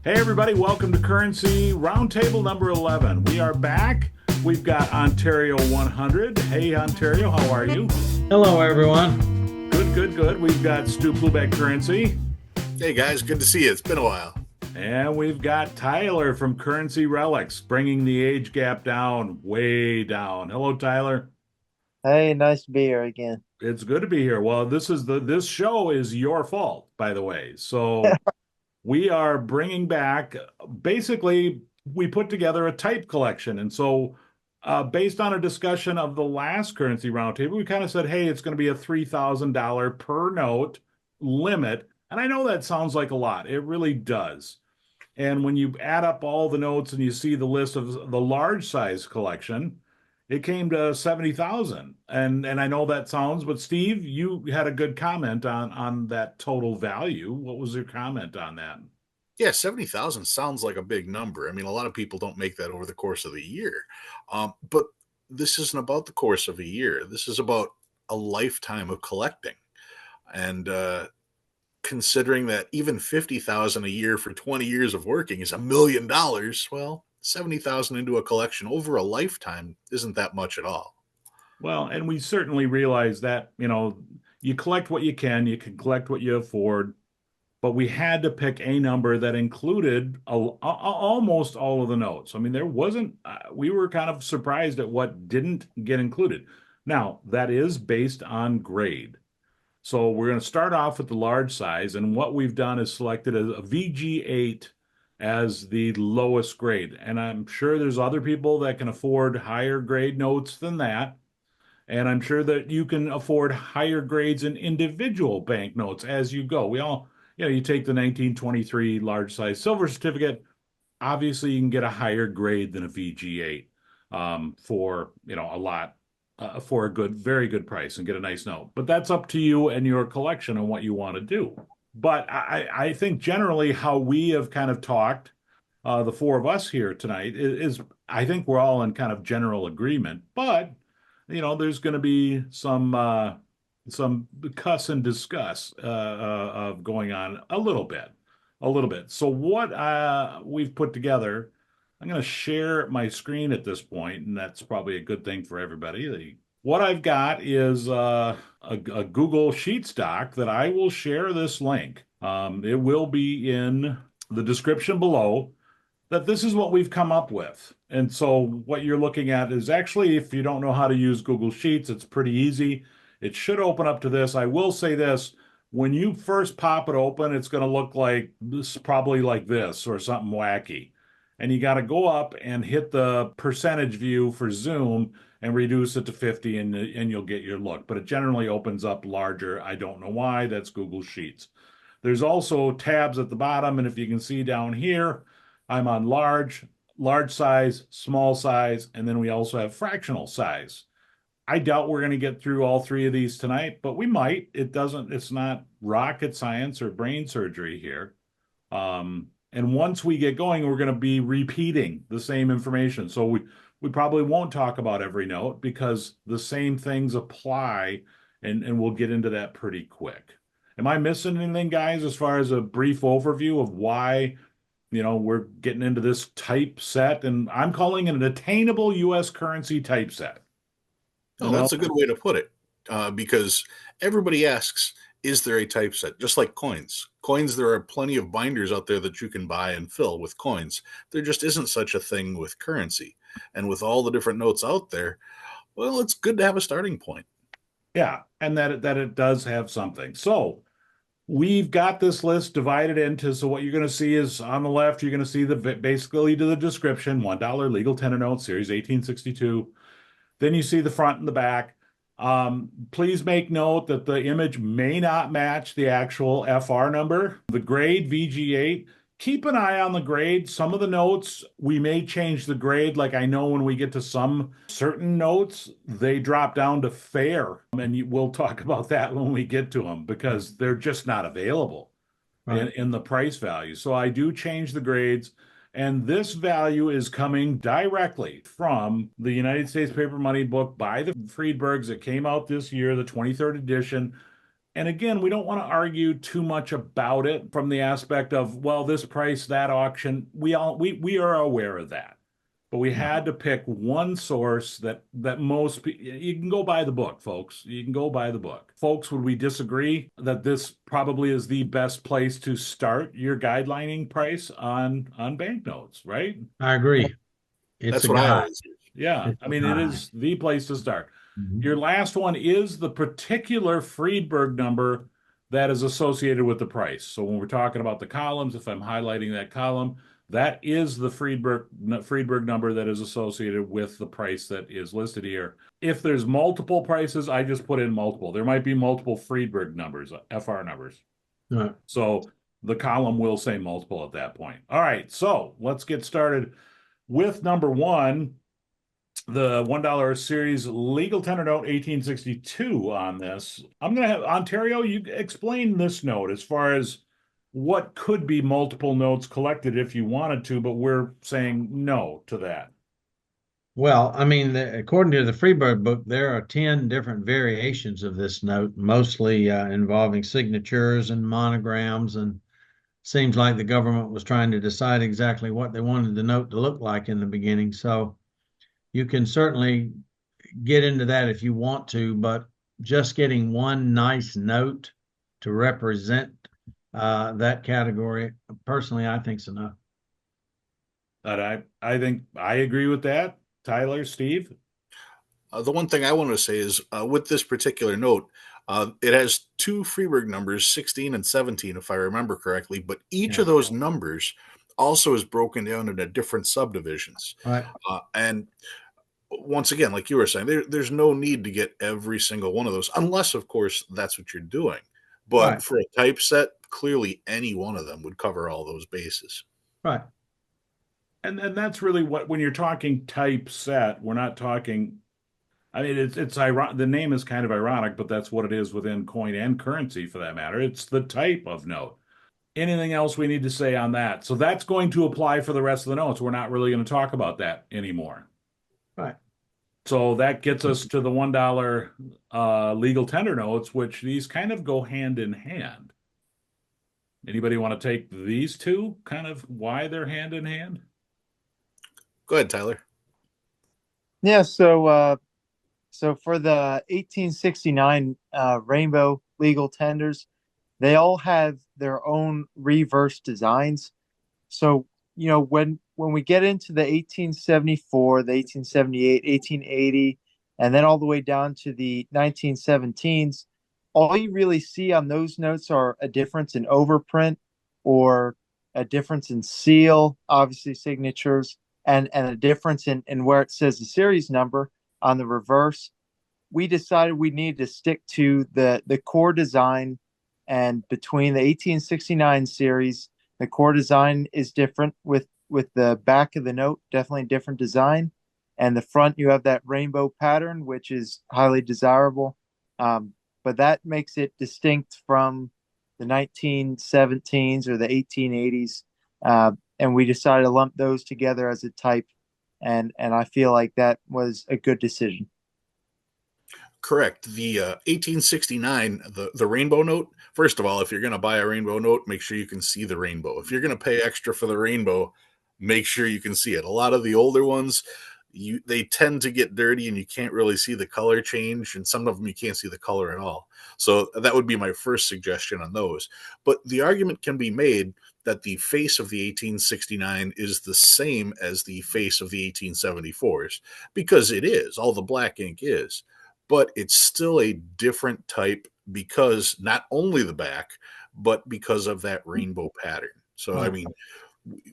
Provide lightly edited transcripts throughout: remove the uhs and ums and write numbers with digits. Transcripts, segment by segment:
Hey, everybody, welcome to Currency Roundtable number 11. We are back. We've got Ontario 100. Hey, Ontario, how are you? Hello, everyone. Good, good, good. We've got Stu Plubeck Currency. Hey guys, good to see you. It's been a while. And we've got Tyler from Currency Relics, bringing the age gap down, way down. Hello, Tyler. Hey, nice to be here again. It's good to be here. Well, this show is your fault, by the way. So we are bringing back basically we put together a type collection, and so based on a discussion of the last currency roundtable, we kind of said, hey, it's going to be a $3,000 per note limit. And I know that sounds like a lot. It really does. And when you add up all the notes and you see the list of the large size collection, it came to 70,000. And I know that sounds, but Steve, you had a good comment on that total value. What was your comment on that? Yeah, 70,000 sounds like a big number. I mean, a lot of people don't make that over the course of the year. But this isn't about the course of a year. This is about a lifetime of collecting. And considering that even 50,000 a year for 20 years of working is $1 million, well, 70,000 into a collection over a lifetime isn't that much at all. Well, and we certainly realize that, you collect what you can collect what you afford, but we had to pick a number that included almost all of the notes. I mean, there wasn't, we were kind of surprised at what didn't get included. Now, that is based on grade. So we're going to start off with the large size, and what we've done is selected a VG8 as the lowest grade. And I'm sure there's other people that can afford higher grade notes than that. And I'm sure that you can afford higher grades in individual banknotes as you go. We all, you take the 1923 large size silver certificate. Obviously, you can get a higher grade than a VG8 for, a lot, for a good, very good price and get a nice note. But that's up to you and your collection and what you want to do. But I think generally how we have kind of talked, the four of us here tonight, is I think we're all in kind of general agreement. But there's going to be some cuss and discuss of going on a little bit, a little bit. So what we've put together, I'm going to share my screen at this point, and that's probably a good thing for everybody. What I've got is a Google Sheets doc that I will share this link. It will be in the description below. That this is what we've come up with. And so what you're looking at is actually, if you don't know how to use Google Sheets, it's pretty easy. It should open up to this. I will say this, when you first pop it open, it's going to look like this, probably like this or something wacky. And you got to go up and hit the percentage view for zoom and reduce it to 50 and you'll get your look. But it generally opens up larger. I don't know why. That's Google Sheets. There's also tabs at the bottom. And if you can see down here, I'm on large size, small size, and then we also have fractional size. I doubt we're going to get through all three of these tonight, but we might. It's not rocket science or brain surgery here. And once we get going, we're going to be repeating the same information. So we probably won't talk about every note because the same things apply, and we'll get into that pretty quick. Am I missing anything, guys, as far as a brief overview of why we're getting into this type set, and I'm calling it an Attainable U.S. currency type set. Oh, that's a good way to put it, because everybody asks, is there a typeset? Just like coins. Coins, there are plenty of binders out there that you can buy and fill with coins. There just isn't such a thing with currency. And with all the different notes out there, well, it's good to have a starting point. Yeah, and that it does have something. So we've got this list divided into, so what you're going to see is on the left, you're going to see basically to the description, $1 legal tender note, series 1862. Then you see the front and the back. Please make note that the image may not match the actual FR number. The grade VG8, keep an eye on the grade. Some of the notes, we may change the grade. Like I know when we get to some certain notes, they drop down to fair. And we'll talk about that when we get to them because they're just not available in the price value. So I do change the grades. And this value is coming directly from the United States Paper Money book by the Friedbergs that came out this year, the 23rd edition. And again, we don't want to argue too much about it from the aspect of, well, this price, that auction. We are aware of that. But we Yeah, had to pick one source that you can go by the book, folks. You can go by the book. Folks, would we disagree that this probably is the best place to start your guidelining price on banknotes, right? I agree. It's That's a what I guide. always use. Yeah, It's I a mean, it guide. is the place to start. Mhm. Your last one is the particular Friedberg number that is associated with the price. So when we're talking about the columns, if I'm highlighting that column, that is the Friedberg number that is associated with the price that is listed here. If there's multiple prices, I just put in multiple. There might be multiple Friedberg numbers, FR numbers. Right. So the column will say multiple at that point. All right, so let's get started with number one, the $1 series legal tender note 1862 on this. I'm going to have Ontario, you explain this note as far as what could be multiple notes collected if you wanted to, but we're saying no to that. Well, I mean, according to the Freeburg book, there are 10 different variations of this note, mostly involving signatures and monograms. And seems like the government was trying to decide exactly what they wanted the note to look like in the beginning. So you can certainly get into that if you want to, but just getting one nice note to represent that category, personally, I think is enough. But I think I agree with that. Tyler, Steve? The one thing I want to say is with this particular note, it has two Freeburg numbers, 16 and 17, if I remember correctly, but each Yeah. of those numbers also is broken down into different subdivisions. Right. And once again, like you were saying, there's no need to get every single one of those, unless, of course, that's what you're doing. But Right. for a typeset, clearly any one of them would cover all those bases. Right. And that's really what, when you're talking typeset, we're not talking, I mean, it's ironic. The name is kind of ironic, but that's what it is within coin and currency for that matter. It's the type of note. Anything else we need to say on that? So that's going to apply for the rest of the notes. We're not really going to talk about that anymore. Right. So that gets us to the $1 legal tender notes, which these kind of go hand in hand. Anybody want to take these two, kind of why they're hand in hand? Go ahead, Tyler. Yeah, so for the 1869 rainbow legal tenders, they all have their own reverse designs. So, when we get into the 1874, the 1878, 1880, and then all the way down to the 1917s, all you really see on those notes are a difference in overprint or a difference in seal, obviously signatures, and a difference in where it says the series number on the reverse. We decided we needed to stick to the core design, and between the 1869 series, the core design is different with the back of the note, definitely different design, and the front you have that rainbow pattern, which is highly desirable. But that makes it distinct from the 1917s or the 1880s, and we decided to lump those together as a type, and I feel like that was a good decision. Correct. The 1869, the rainbow note. First of all, if you're going to buy a rainbow note, make sure you can see the rainbow. If you're going to pay extra for the rainbow, make sure you can see it. A lot of the older ones, they tend to get dirty and you can't really see the color change, and some of them you can't see the color at all. So that would be my first suggestion on those. But the argument can be made that the face of the 1869 is the same as the face of the 1874s because it is. All the black ink is, but it's still a different type because not only the back, but because of that rainbow pattern. So, I Right. mean,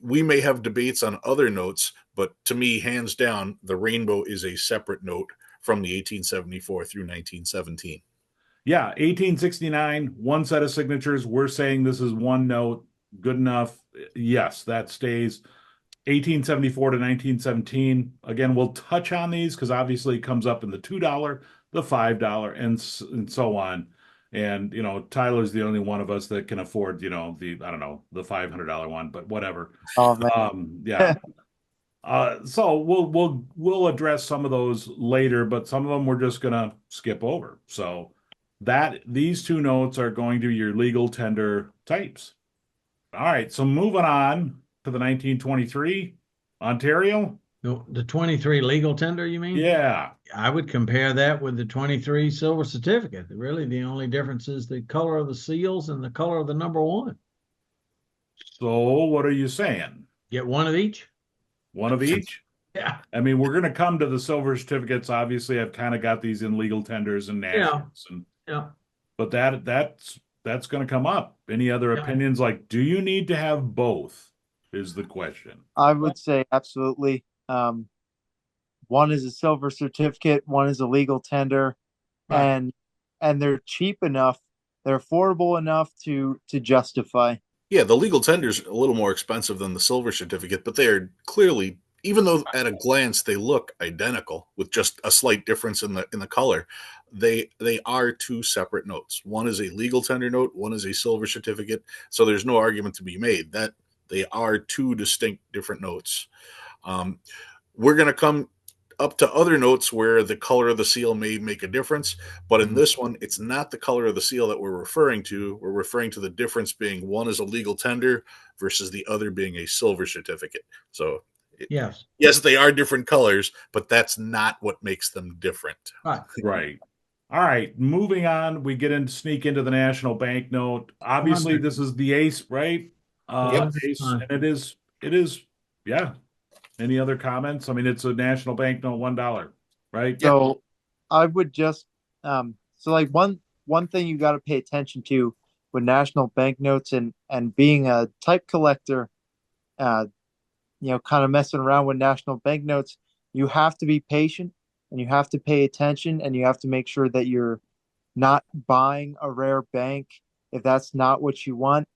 we may have debates on other notes, but to me, hands down, the rainbow is a separate note from the 1874 through 1917. Yeah, 1869, one set of signatures. We're saying this is one note, good enough. Yes, that stays. 1874 to 1917. Again, we'll touch on these because obviously it comes up in the $2, the $5, and so on. And Tyler's the only one of us that can afford, the I don't know, the $500 one, but whatever. Oh man. Yeah. So we'll address some of those later, but some of them we're just gonna skip over. So that these two notes are going to your legal tender types. All right, so moving on to the 1923 Ontario. The 23 legal tender, you mean? Yeah. I would compare that with the 23 silver certificate. Really, the only difference is the color of the seals and the color of the number one. So what are you saying? Get one of each? One of each? Yeah. I mean, we're going to come to the silver certificates. Obviously, I've kind of got these in legal tenders and Yeah. nationals, and Yeah. but that's going to come up. Any other Yeah. opinions? Like, do you need to have both? Is the question. I would say absolutely. One is a silver certificate, one is a legal tender, Right. and they're cheap enough, they're affordable enough to justify. Yeah, the legal tender is a little more expensive than the silver certificate, but they are clearly, even though at a glance they look identical with just a slight difference in the color, they are two separate notes. One is a legal tender note, one is a silver certificate. So there's no argument to be made that they are two distinct different notes. Um, we're going to come up to other notes where the color of the seal may make a difference. But in this one, it's not the color of the seal that we're referring to. We're referring to the difference being one is a legal tender versus the other being a silver certificate. So, Yes. yes, they are different colors, but that's not what makes them different. Right. Right. All right. Moving on, we get into sneak into the national banknote. Obviously, this is the ace, right? Yep. Ace, and it is, yeah. Any other comments? I mean, it's a national banknote, $1, right? Yeah. So I would just so like one thing you got to pay attention to with national banknotes and being a type collector, uh, kind of messing around with national banknotes, you have to be patient and you have to pay attention and you have to make sure that you're not buying a rare bank if that's not what you want.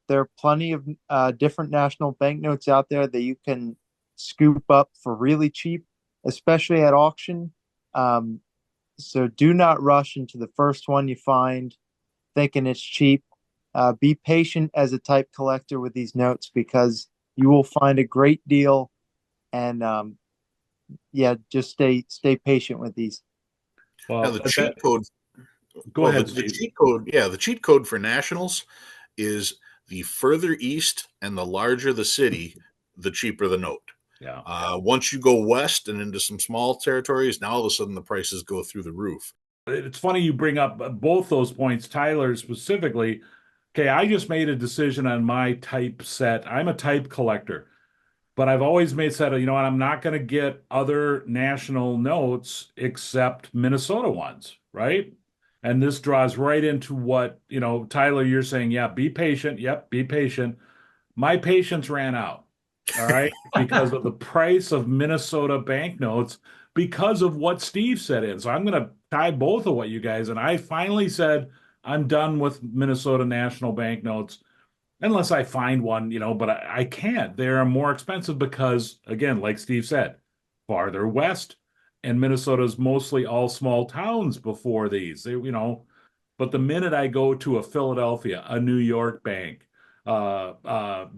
There are plenty of different national banknotes out there that you can scoop up for really cheap, especially at auction. Um, so do not rush into the first one you find thinking it's cheap. Be patient as a type collector with these notes because you will find a great deal. And yeah, just stay patient with these. Now Well, the cheat code. go Well, ahead, the Steve. cheat code. Yeah, the cheat code for nationals is the further east and the larger the city, the cheaper the note. Yeah. Once you go west and into some small territories, now all of a sudden the prices go through the roof. It's funny you bring up both those points, Tyler specifically. Okay, I just made a decision on my type set. I'm a type collector, but I've always made set, you know what, I'm not going to get other national notes except Minnesota ones, right? And this draws right into what, Tyler, you're saying, yeah, be patient. Yep, be patient. My patience ran out, all right, because of the price of Minnesota banknotes, because of what Steve said in. So I'm going to tie both of what you guys, and I finally said, I'm done with Minnesota national banknotes unless I find one, but I can't. They are more expensive because, again, like Steve said, farther west, and Minnesota's mostly all small towns before these. But the minute I go to a Philadelphia, a New York bank, New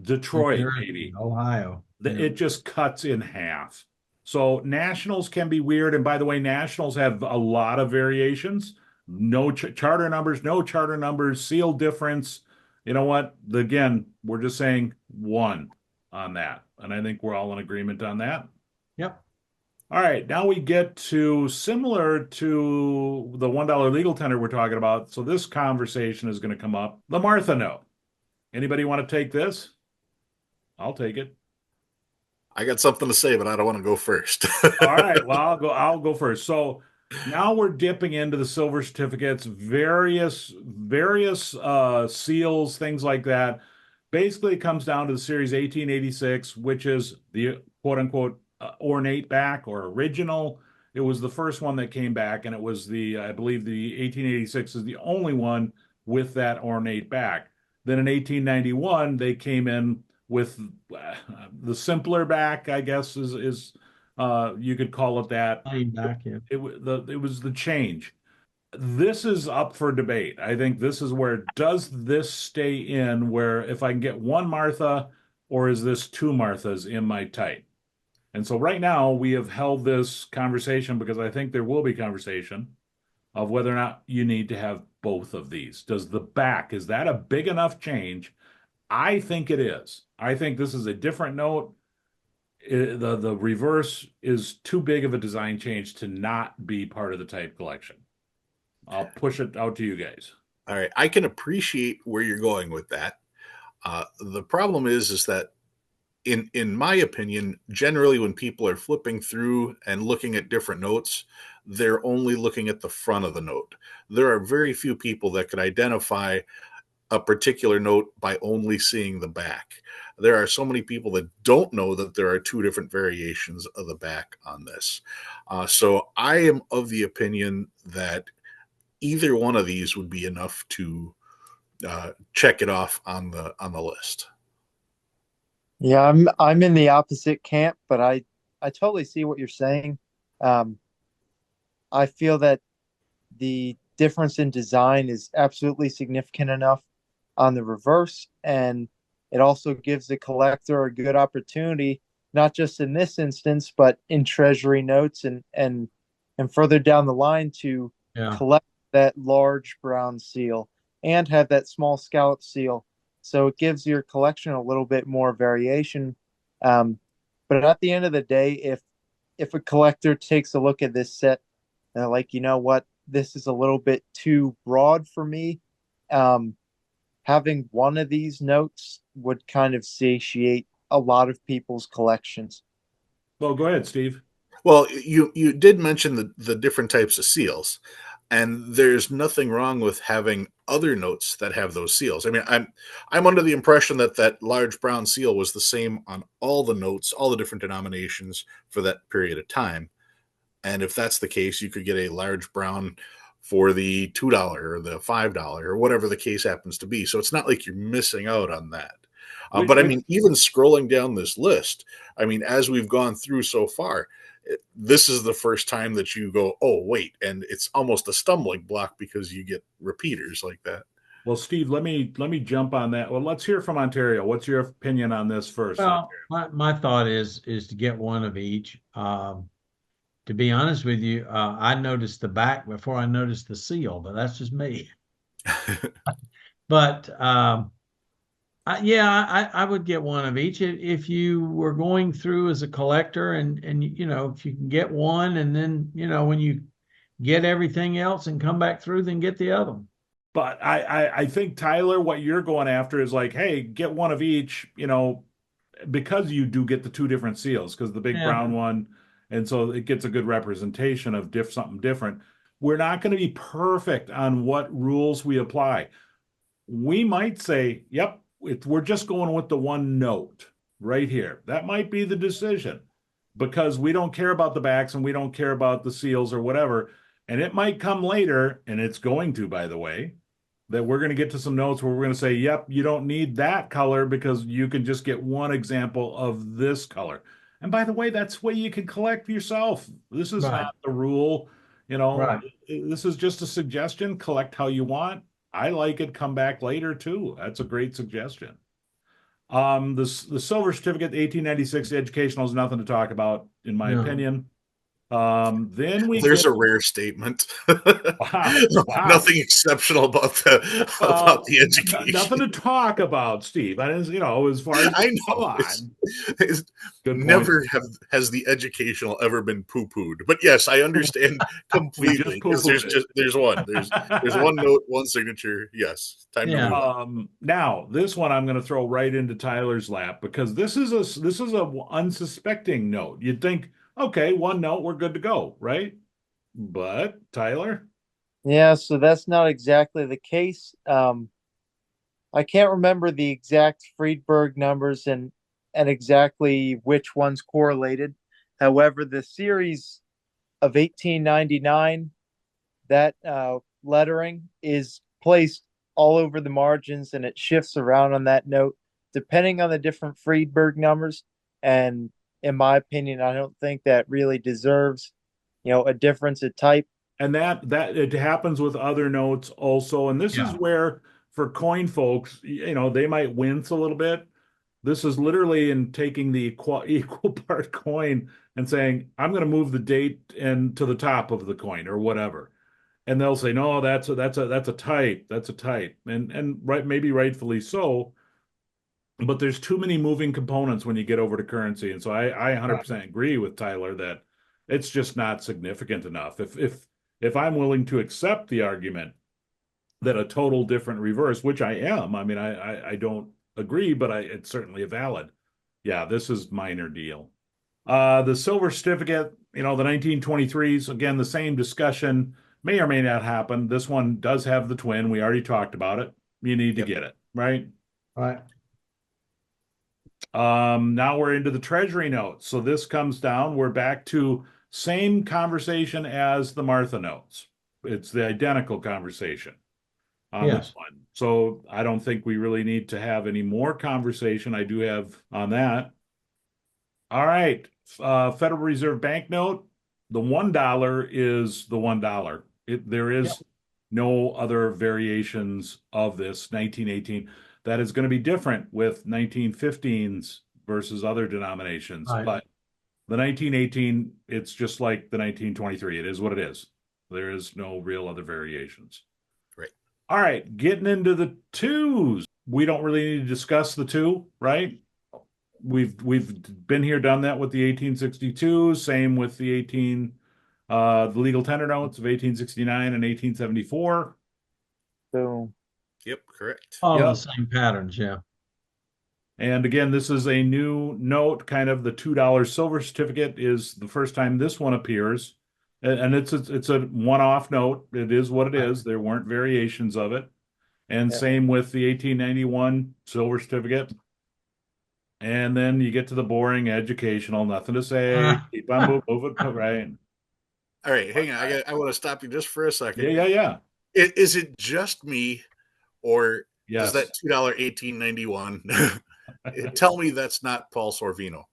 Detroit, Jersey, maybe, Ohio. Yeah. it just cuts in half. So nationals can be weird. And by the way, nationals have a lot of variations. No charter numbers, no charter numbers, seal difference. You know what? Again, we're just saying one on that. And I think we're all in agreement on that. Yep. All right, now we get to similar to the $1 legal tender we're talking about. So this conversation is going to come up. The Martha note. Anybody want to take this? I'll take it. I got something to say, but I don't want to go first. All right, well, I'll go first. So now we're dipping into the silver certificates, various seals, things like that. Basically, it comes down to the series 1886, which is the quote unquote ornate back or original. It was the first one that came back, and it was I believe the 1886 is the only one with that ornate back. Then in 1891, they came in with the simpler back, I guess is you could call it that. Plain back, yeah. It was the change. This is up for debate. I think this is where does this stay in where if I can get one Martha or is this two Marthas in my type? And so right now we have held this conversation because I think there will be conversation. of whether or not you need to have both of these. Does the back, is that a big enough change? I think it is. I think this is a different note. The reverse is too big of a design change to not be part of the type collection. I'll push it out to you guys. All right, I can appreciate where you're going with that. The problem is that in my opinion, generally when people are flipping through and looking at different notes, they're only looking at the front of the note. There are very few people that could identify a particular note by only seeing the back. There are so many people that don't know that there are two different variations of the back on this. So I am of the opinion that either one of these would be enough to check it off on the list. Yeah, I'm in the opposite camp, but I totally see what you're saying. Um, I feel that the difference in design is absolutely significant enough on the reverse, and it also gives the collector a good opportunity, not just in this instance, but in treasury notes and further down the line to Yeah. collect that large brown seal and have that small scallop seal. So it gives your collection a little bit more variation. But at the end of the day, if a collector takes a look at this set, they're like, you know what, this is a little bit too broad for me. Um, Having one of these notes would kind of satiate a lot of people's collections. Well, go ahead, Steve. Well, you did mention the different types of seals, and there's nothing wrong with having other notes that have those seals. I mean, I'm under the impression that that large brown seal was the same on all the notes, all the different denominations for that period of time. And if that's the case, you could get a large brown for the $2 or the $5 or whatever the case happens to be. So it's not like you're missing out on that. But I Which mean, even scrolling down this list, I mean, as we've gone through so far, this is the first time that you go, oh, wait. And it's almost a stumbling block because you get repeaters like that. Well, Steve, let me jump on that. Well, let's hear from Ontario. What's your opinion on this first? Well, my thought is to get one of each. To be honest with you, I noticed the back before I noticed the seal, but that's just me. But yeah, I would get one of each if you were going through as a collector, and if you can get one, and then when you get everything else and come back through, then get the other one. But I think Tyler, what you're going after is like, hey, get one of each, because you do get the two different seals, because the big Yeah, brown one, and so it gets a good representation of something different. We're not going to be perfect on what rules we apply. We might say, yep, we're just going with the one note right here. That might be the decision because we don't care about the backs and we don't care about the seals or whatever. And it might come later, and it's going to, by the way, that we're going to get to some notes where we're going to say, yep, you don't need that color because you can just get one example of this color. And by the way, that's the way you can collect yourself. This is right, not the rule. right. This is just a suggestion. Collect how you want. I like it. Come back later too. That's a great suggestion. The silver certificate, 1896 educational is nothing to talk about, in my No, opinion. Then we There's get a rare statement. wow, wow. Nothing exceptional about the Nothing education. to talk about, Steve. I didn't, as far as I come know on. it's Good point. never have has the educational ever been poo pooed. But yes, I understand We just completely because poo-pooed it. there's one note, one signature. Yes, time to yeah, move on. Now this one I'm going to throw right into Tyler's lap because this is a unsuspecting note. You'd think, okay, one note, we're good to go, right? But Tyler, Yeah, so that's not exactly the case. I can't remember the exact Friedberg numbers and exactly which ones correlated. However, the series of 1899, that lettering is placed all over the margins and it shifts around on that note depending on the different Friedberg numbers. And in my opinion, I don't think that really deserves, a difference of type. and that it happens with other notes also, and this is yeah. where for coin folks, they might wince a little bit. This is literally in taking the equal part coin and saying, I'm going to move the date and to the top of the coin or whatever. and they'll say, no, that's a type, that's a type, and right, maybe rightfully so. But there's too many moving components when you get over to currency, and so I Right. 100% agree with Tyler that it's just not significant enough. If I'm willing to accept the argument that a total different reverse, which I am, I mean, I don't agree, but it's certainly a valid. Yeah, this is minor deal. The silver certificate, the 1923s, again, the same discussion may or may not happen. This one does have the twin. We already talked about it. You need to Yep. get it, right? Right. Now we're into the Treasury notes. So this comes down, we're back to same conversation as the Martha notes. It's the identical conversation on this Yes. one. So I don't think we really need to have any more conversation. I do have on that. All right. Federal Reserve banknote. The $1 is the $1. There Yep. is no other variations of this 1918. That is going to be different with 1915s versus other denominations. Right. But the 1918, it's just like the 1923. It is what it is. There is no real other variations. Right. All right, getting into the twos. We don't really need to discuss the two, right? We've been here, done that with the 1862, same with the legal tender notes of 1869 and 1874. Boom. Yep, correct. All the Yep. same patterns. Yeah. And again, this is a new note, kind of the $2 silver certificate is the first time this one appears. And it's a one-off note. It is what it Right. is. There weren't variations of it. And Yeah. same with the 1891 silver certificate. And then you get to the boring educational, nothing to say. Keep on moving, right? All right, hang on. I want to stop you just for a second. Yeah. Is it just me, or does Yes. that $2 1891 tell me that's not Paul Sorvino?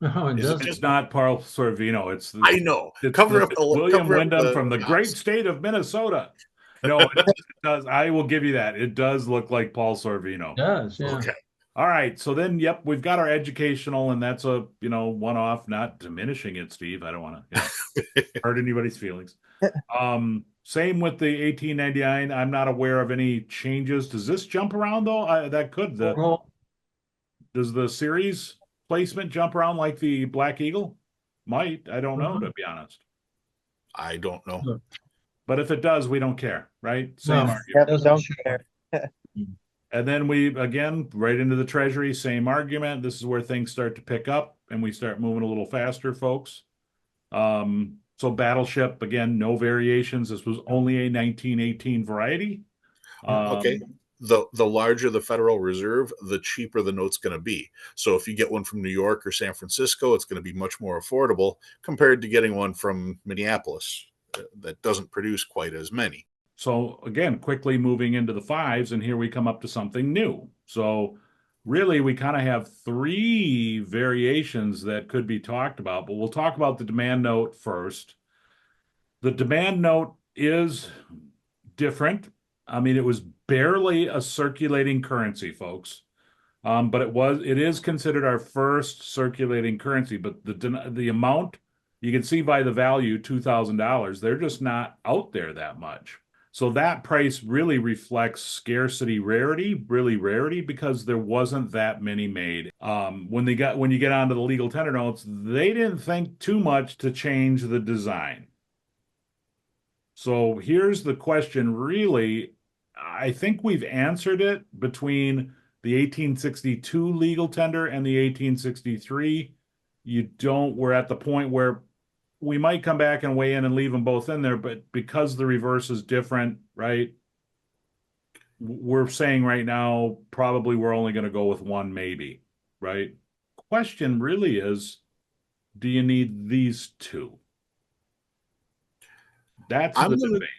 No, it Is it doesn't. It's just? not Paul Sorvino. I know. It's William Cover up Wyndham from the the great dots. state of Minnesota. No, it does. I will give you that. It does look like Paul Sorvino. It does. Yeah. Okay. All right. So then, yep, we've got our educational, and that's a one-off, not diminishing it, Steve. I don't want to hurt anybody's feelings. Same with the 1899. I'm not aware of any changes. Does this jump around though? That could. Does the series placement jump around like the Black Eagle? Might. I don't know, to be honest. I don't know. No, But if it does, we don't care, right? Same it argument. Yep, doesn't don't show. care. And then we, again, right into the Treasury, same argument. This is where things start to pick up and we start moving a little faster, folks. So Battleship, again, no variations. This was only a 1918 variety. Okay. The larger the Federal Reserve, the cheaper the note's going to be. So if you get one from New York or San Francisco, it's going to be much more affordable compared to getting one from Minneapolis that doesn't produce quite as many. So again, quickly moving into the fives, and here we come up to something new. So really, we kind of have three variations that could be talked about, but we'll talk about the demand note first. The demand note is different. I mean, it was barely a circulating currency, folks. But it is considered our first circulating currency. But the amount you can see by the value, $2,000, they're just not out there that much. So that price really reflects scarcity, rarity, really rarity, because there wasn't that many made. When you get onto the legal tender notes, they didn't think too much to change the design. So here's the question, really. I think we've answered it between the 1862 legal tender and the 1863. We're at the point where we might come back and weigh in and leave them both in there, but because the reverse is different, right? We're saying right now, probably we're only going to go with one, maybe, right? Question really is, do you need these two? That's the debate.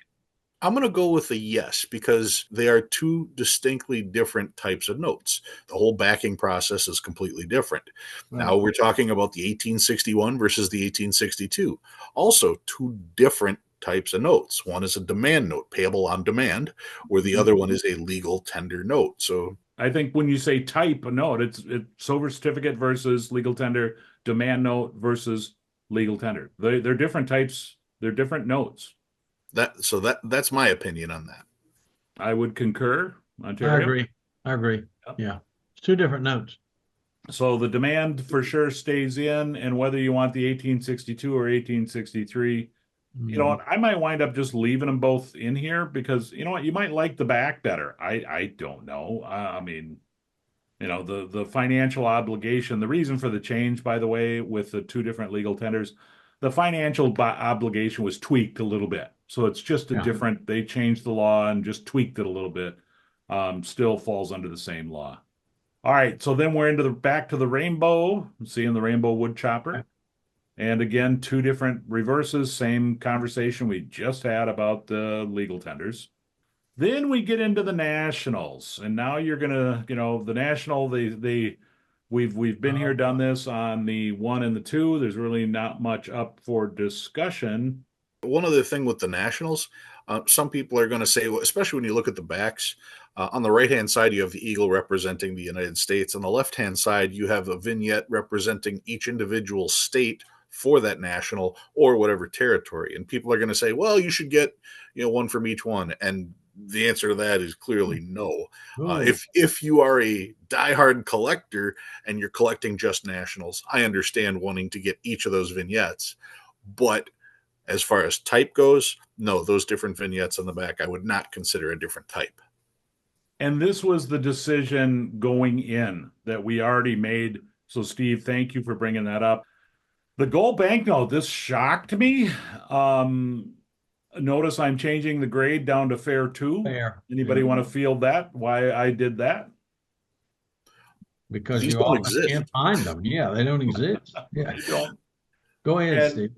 I'm going to go with a yes because they are two distinctly different types of notes. The whole backing process is completely different. Right. Now we're talking about the 1861 versus the 1862. Also, two different types of notes. One is a demand note, payable on demand, where the other one is a legal tender note. So I think when you say type a note, it's silver certificate versus legal tender, demand note versus legal tender. They're different types. They're different notes. That's my opinion on that. I would concur, I Ontario. agree. I agree. Yep. Yeah. It's two different notes. So the demand for sure stays in, and whether you want the 1862 or 1863, you know Mhm. what, I might wind up just leaving them both in here because you know what, you might like the back better. I don't know. I mean, you know, the financial obligation, the reason for the change, by the way, with the two different legal tenders, the financial obligation was tweaked a little bit. So it's just a Yeah. different, they changed the law and just tweaked it a little bit. Still falls under the same law. All right, so then we're into the back to the rainbow, seeing the rainbow wood chopper. And again, two different reverses, same conversation we just had about the legal tenders. Then we get into the nationals, and now you're gonna, you know, the national, we've been here, done this on the one and the two. There's really not much up for discussion. One other thing with the nationals, some people are going to say, well, especially when you look at the backs, on the right hand side, you have the eagle representing the United States. On the left hand side, you have a vignette representing each individual state for that national or whatever territory. And people are going to say, well, you should get, one from each one. And the answer to that is clearly no. Ooh. If you are a diehard collector and you're collecting just nationals, I understand wanting to get each of those vignettes, but as far as type goes, no, those different vignettes on the back, I would not consider a different type. And this was the decision going in that we already made. So, Steve, thank you for bringing that up. The gold banknote, this shocked me. Um, Notice I'm changing the grade down to fair two. Fair. Anybody Yeah. want to field that? Why I did that? Because These you don't often exist. can't find them. Yeah, they don't exist. Yeah. They don't. Go ahead, And Steve.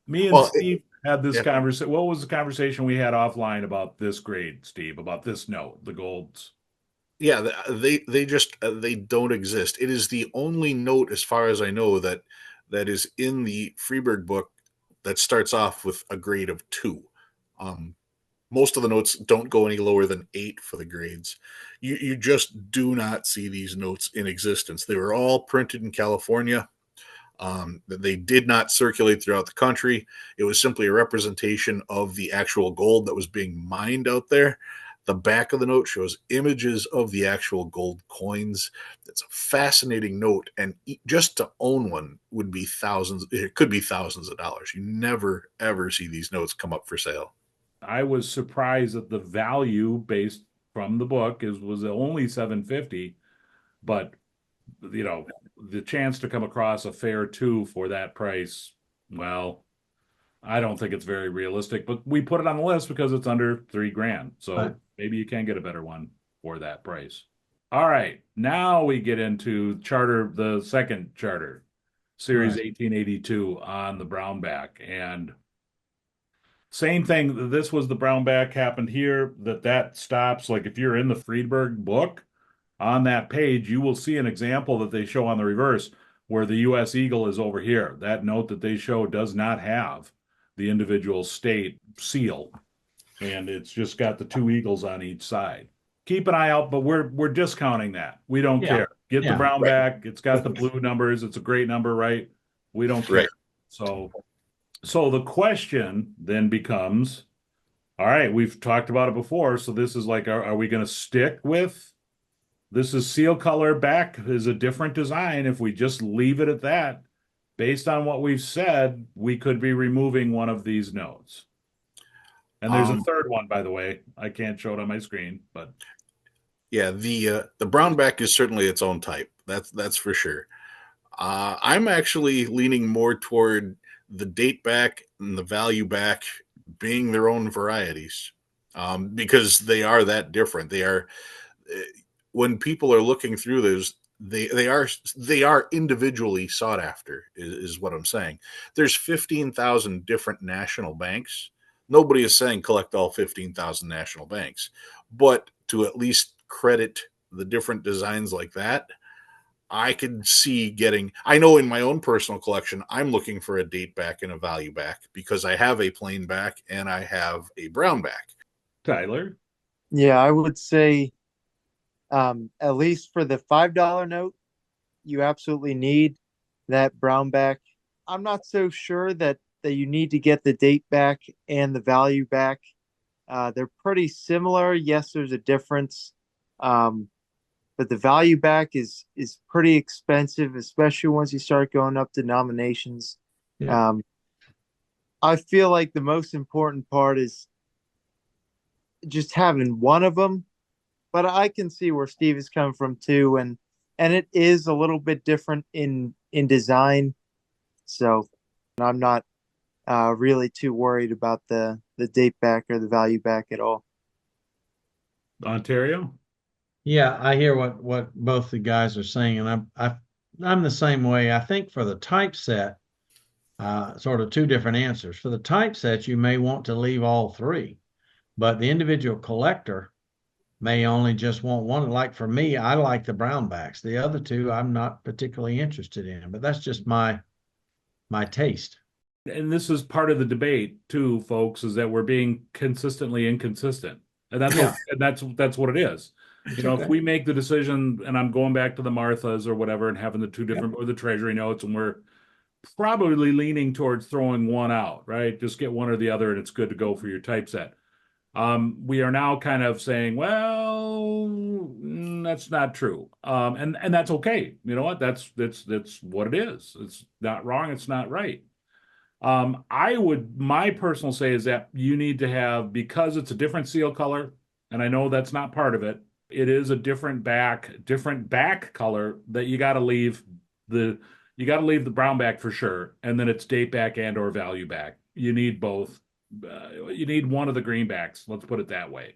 me and Well, Steve had this yeah, conversation. What was the conversation we had offline about this grade, Steve? About this note, the golds. yeah, they just they don't exist. It is the only note, as far as I know, that is in the Freeburg book that starts off with a grade of 2. Um, Most of the notes don't go any lower than 8 for the grades. You just do not see these notes in existence. They were all printed in California. They did not circulate throughout the country. It was simply a representation of the actual gold that was being mined out there. The back of the note shows images of the actual gold coins. It's a fascinating note, and just to own one would be thousands. It could be thousands of dollars. You never ever see these notes come up for sale. I was surprised that the value based from the book is was only 750, but you know, the chance to come across a fair two for that price, well, I don't think it's very realistic, but we put it on the list because it's under 3 grand. Right. So maybe you can get a better one for that price. All right. Now we get into charter, the second charter, series Right. 1882 on the brownback. And same thing. This was the brownback happened here, that stops. Like if you're in the Friedberg book, on that page, you will see an example that they show on the reverse where the U.S. Eagle is over here. That note that they show does not have the individual state seal, and it's just got the two eagles on each side. Keep an eye out, but we're discounting that. We don't Yeah. care. Get the Yeah. brown Right. back. It's got the blue numbers. It's a great number, right? We don't care. Right. So the question then becomes, all right, we've talked about it before. So this is like, are we going to stick with this is seal color back is a different design. If we just leave it at that, based on what we've said, we could be removing one of these notes. And there's a Um, third one, by the way. I can't show it on my screen, but yeah, the brownback is certainly its own type. That's for sure. I'm actually leaning more toward the date back and the value back being their own varieties, because they are that different. They are uh, when people are looking through those, they are individually sought after. Is what I'm saying. There's 15,000 different national banks. Nobody is saying collect all 15,000 national banks, but to at least credit the different designs like that, I could see getting. I know in my own personal collection, I'm looking for a date back and a value back because I have a plain back and I have a brown back. Tyler, Yeah, I would say at least for the $5 note, you absolutely need that brown back. I'm not so sure that that you need to get the date back and the value back. They're pretty similar. Yes, there's a difference. But the value back is pretty expensive, especially once you start going up denominations. Yeah. I feel like the most important part is just having one of them, but I can see where Steve is coming from too, and it is a little bit different in design. So I'm not really too worried about the date back or the value back at all. Ontario? Yeah, I hear what both the guys are saying, and I'm the same way. I think for the typeset, sort of two different answers. For the typeset, you may want to leave all three, but the individual collector may only just want one. Like for me, I like the brown backs. The other two, I'm not particularly interested in, but that's just my taste. And this is part of the debate too, folks, is that we're being consistently inconsistent. And that's Yeah, and that's what it is. it's You know, if okay. we make the decision and I'm going back to the Marthas or whatever and having the two Yep. different or the treasury notes, and we're probably leaning towards throwing one out, right? Just get one or the other and it's good to go for your typeset. We are now kind of saying, well, that's not true. And that's okay. You know what? That's what it is. It's not wrong, it's not right. My personal say is that you need to have, because it's a different seal color, and I know that's not part of it, it is a different back color that the, you got to leave the brown back for sure. And then it's date back and or value back. You need both. You need one of the greenbacks. Let's put it that way.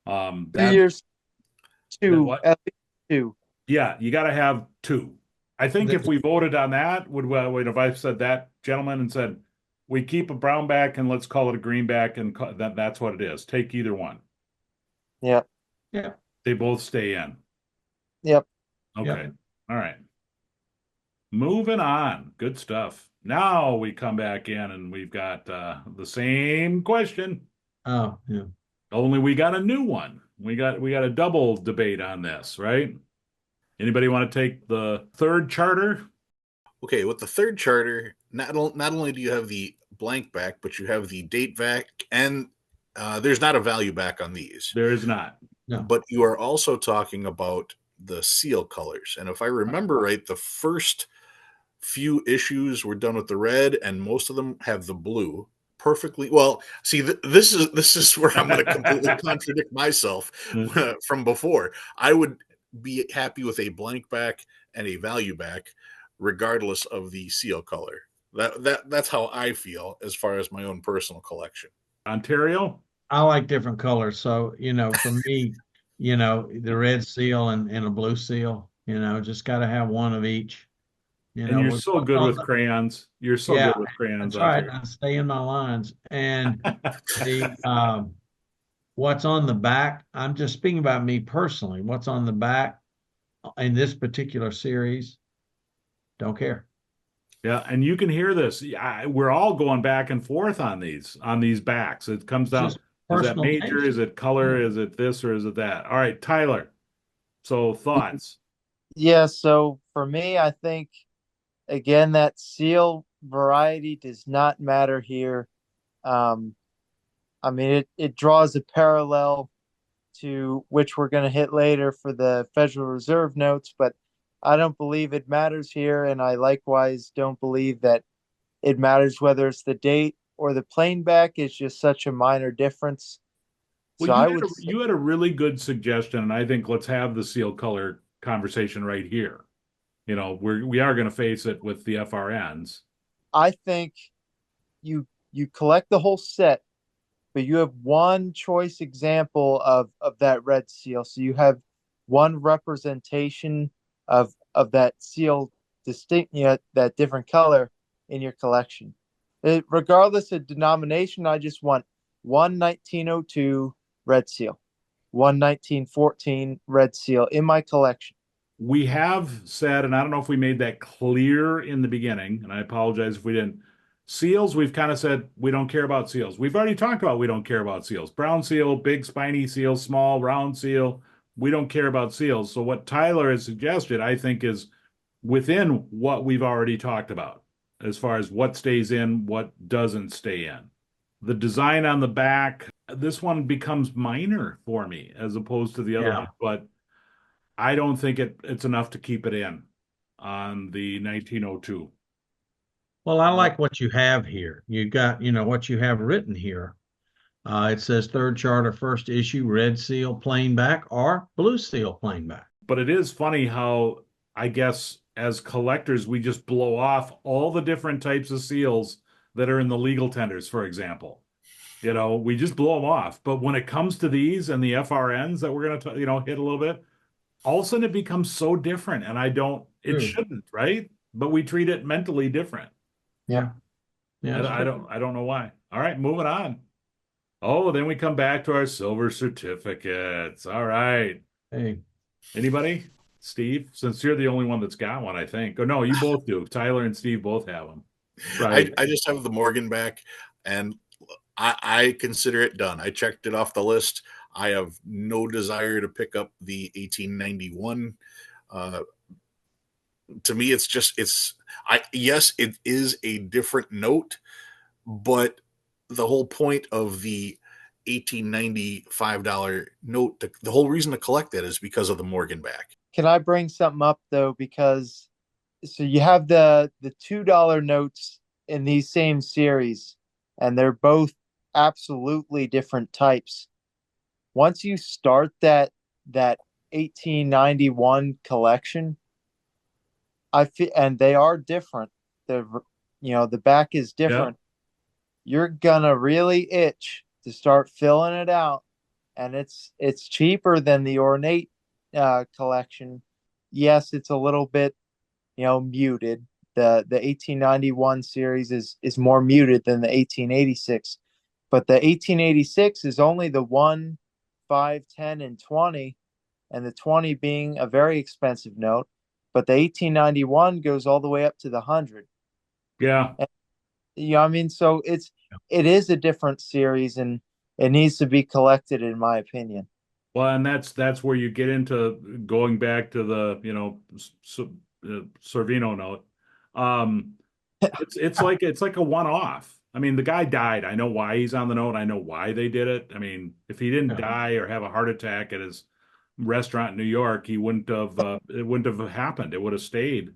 That's Years two, what, at least two. yeah, you got to have two. I think if The- we voted on that, would if I said that, gentlemen, and said we keep a brown back and let's call it a greenback, and that's what it is. Take either one. Yep, yeah, They both stay in. yep. Okay. yeah. All right. Moving on. Good stuff. Now we come back in and we've got the same question. Oh, yeah. Only we got a new one. We got a double debate on this, right? Anybody want to take the third charter? Okay, with the third charter, not only do you have the blank back, but you have the date back, and there's not a value back on these. There is not. No. But you are also talking about the seal colors. And if I remember right, the first few issues were done with the red, and most of them have the blue. Perfectly well. See, this is where I'm going to completely contradict myself from before. I would be happy with a blank back and a value back, regardless of the seal color. That's how I feel as far as my own personal collection. Ontario? I like different colors. So, for me, the red seal and a blue seal, just got to have one of each. And you're so What's good on with crayons. You're so yeah, good with crayons, that's right. Ontario. I stay in my lines. And the what's on the back, I'm just speaking about me personally. What's on the back in this particular series, don't care. Yeah, and you can hear this. We're all going back and forth on these backs. It comes It's down, just is that personal major? taste. Is it color? Yeah. Is it this or is it that? All right, Tyler. So thoughts? Yeah, so for me, I think again that seal variety does not matter here. Um, I mean, it draws a parallel to which we're going to hit later for the Federal Reserve notes, but I don't believe it matters here, and I likewise don't believe that it matters whether it's the date or the plain back. It's just such a minor difference. Well, So I would say, you had a really good suggestion, and I think let's have the seal color conversation right here. We are going to face it with the FRNs. I think you collect the whole set, but you have one choice example of that red seal. So you have one representation of that seal distinct, that different color in your collection. Regardless of denomination, I just want one 1902 red seal, one 1914 red seal in my collection. We have said, and I don't know if we made that clear in the beginning, and I apologize if we didn't. Seals, we've kind of said we don't care about seals. We've already talked about we don't care about seals. Brown seal, big spiny seal, small round seal. We don't care about seals. So what Tyler has suggested, I think, is within what we've already talked about. as far as what stays in, what doesn't stay in. The design on the back, this one becomes minor for me as opposed to the other one, Yeah. but I don't think it's enough to keep it in on the 1902. Well, I like what you have here. You got, what you have written here. It says third charter, first issue, red seal, plain back, or blue seal, plain back. But it is funny how I guess as collectors we just blow off all the different types of seals that are in the legal tenders, for example. We just blow them off. But when it comes to these and the FRNs that we're going to, hit a little bit, all of a sudden it becomes so different. And it True. shouldn't, right? But we treat it mentally different. Yeah. Yeah, it's I true. don't, I don't know why. All right, moving on. Oh, then we come back to our silver certificates. All right. Hey, Anybody? Steve, since you're the only one that's got one, I think. Oh, no, you both do. Tyler and Steve both have them. Right. I just have the Morgan back, and I consider it done. I checked it off the list. I have no desire to pick up the 1891. To me, yes, it is a different note, but the whole point of the $1895 note, the whole reason to collect that is because of the Morgan back. Can I bring something up though? Because so you have the $2 notes in these same series, and they're both absolutely different types. Once you start that 1891 collection, and they are different. The back is Yeah. different. You're gonna really itch to start filling it out, and it's cheaper than the ornate collection. Yes, it's a little bit muted. The 1891 series is more muted than the 1886, but the 1886 is only the 1, 5, 10, and 20, and the 20 being a very expensive note, but the 1891 goes all the way up to the 100. Yeah. And, I mean, so it is a different series, and it needs to be collected, in my opinion. Well, and that's where you get into going back to the, Servino note. It's like a one-off. I mean, the guy died. I know why he's on the note. I know why they did it. I mean, if he didn't die or have a heart attack at his restaurant in New York, he wouldn't have. It wouldn't have happened. It would have stayed.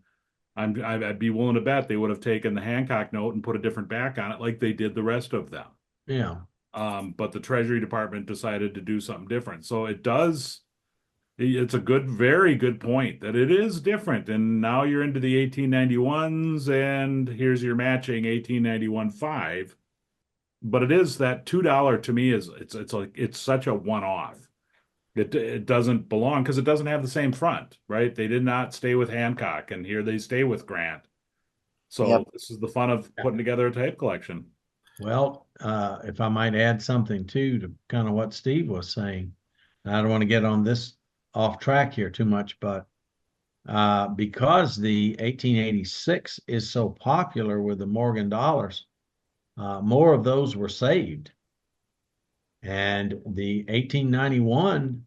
I'd be willing to bet they would have taken the Hancock note and put a different back on it, like they did the rest of them. yeah. But the Treasury Department decided to do something different. So it's a very good point that it is different. And now you're into the 1891s, and here's your matching 1891-5. But it is that $2 to me it's such a one-off. It doesn't belong because it doesn't have the same front, right? They did not stay with Hancock, and here they stay with Grant. So Yep. this is the fun of putting together a tape collection. Well, if I might add something too to kind of what Steve was saying, and I don't want to get on this off track here too much, but because the 1886 is so popular with the Morgan dollars, more of those were saved. And the 1891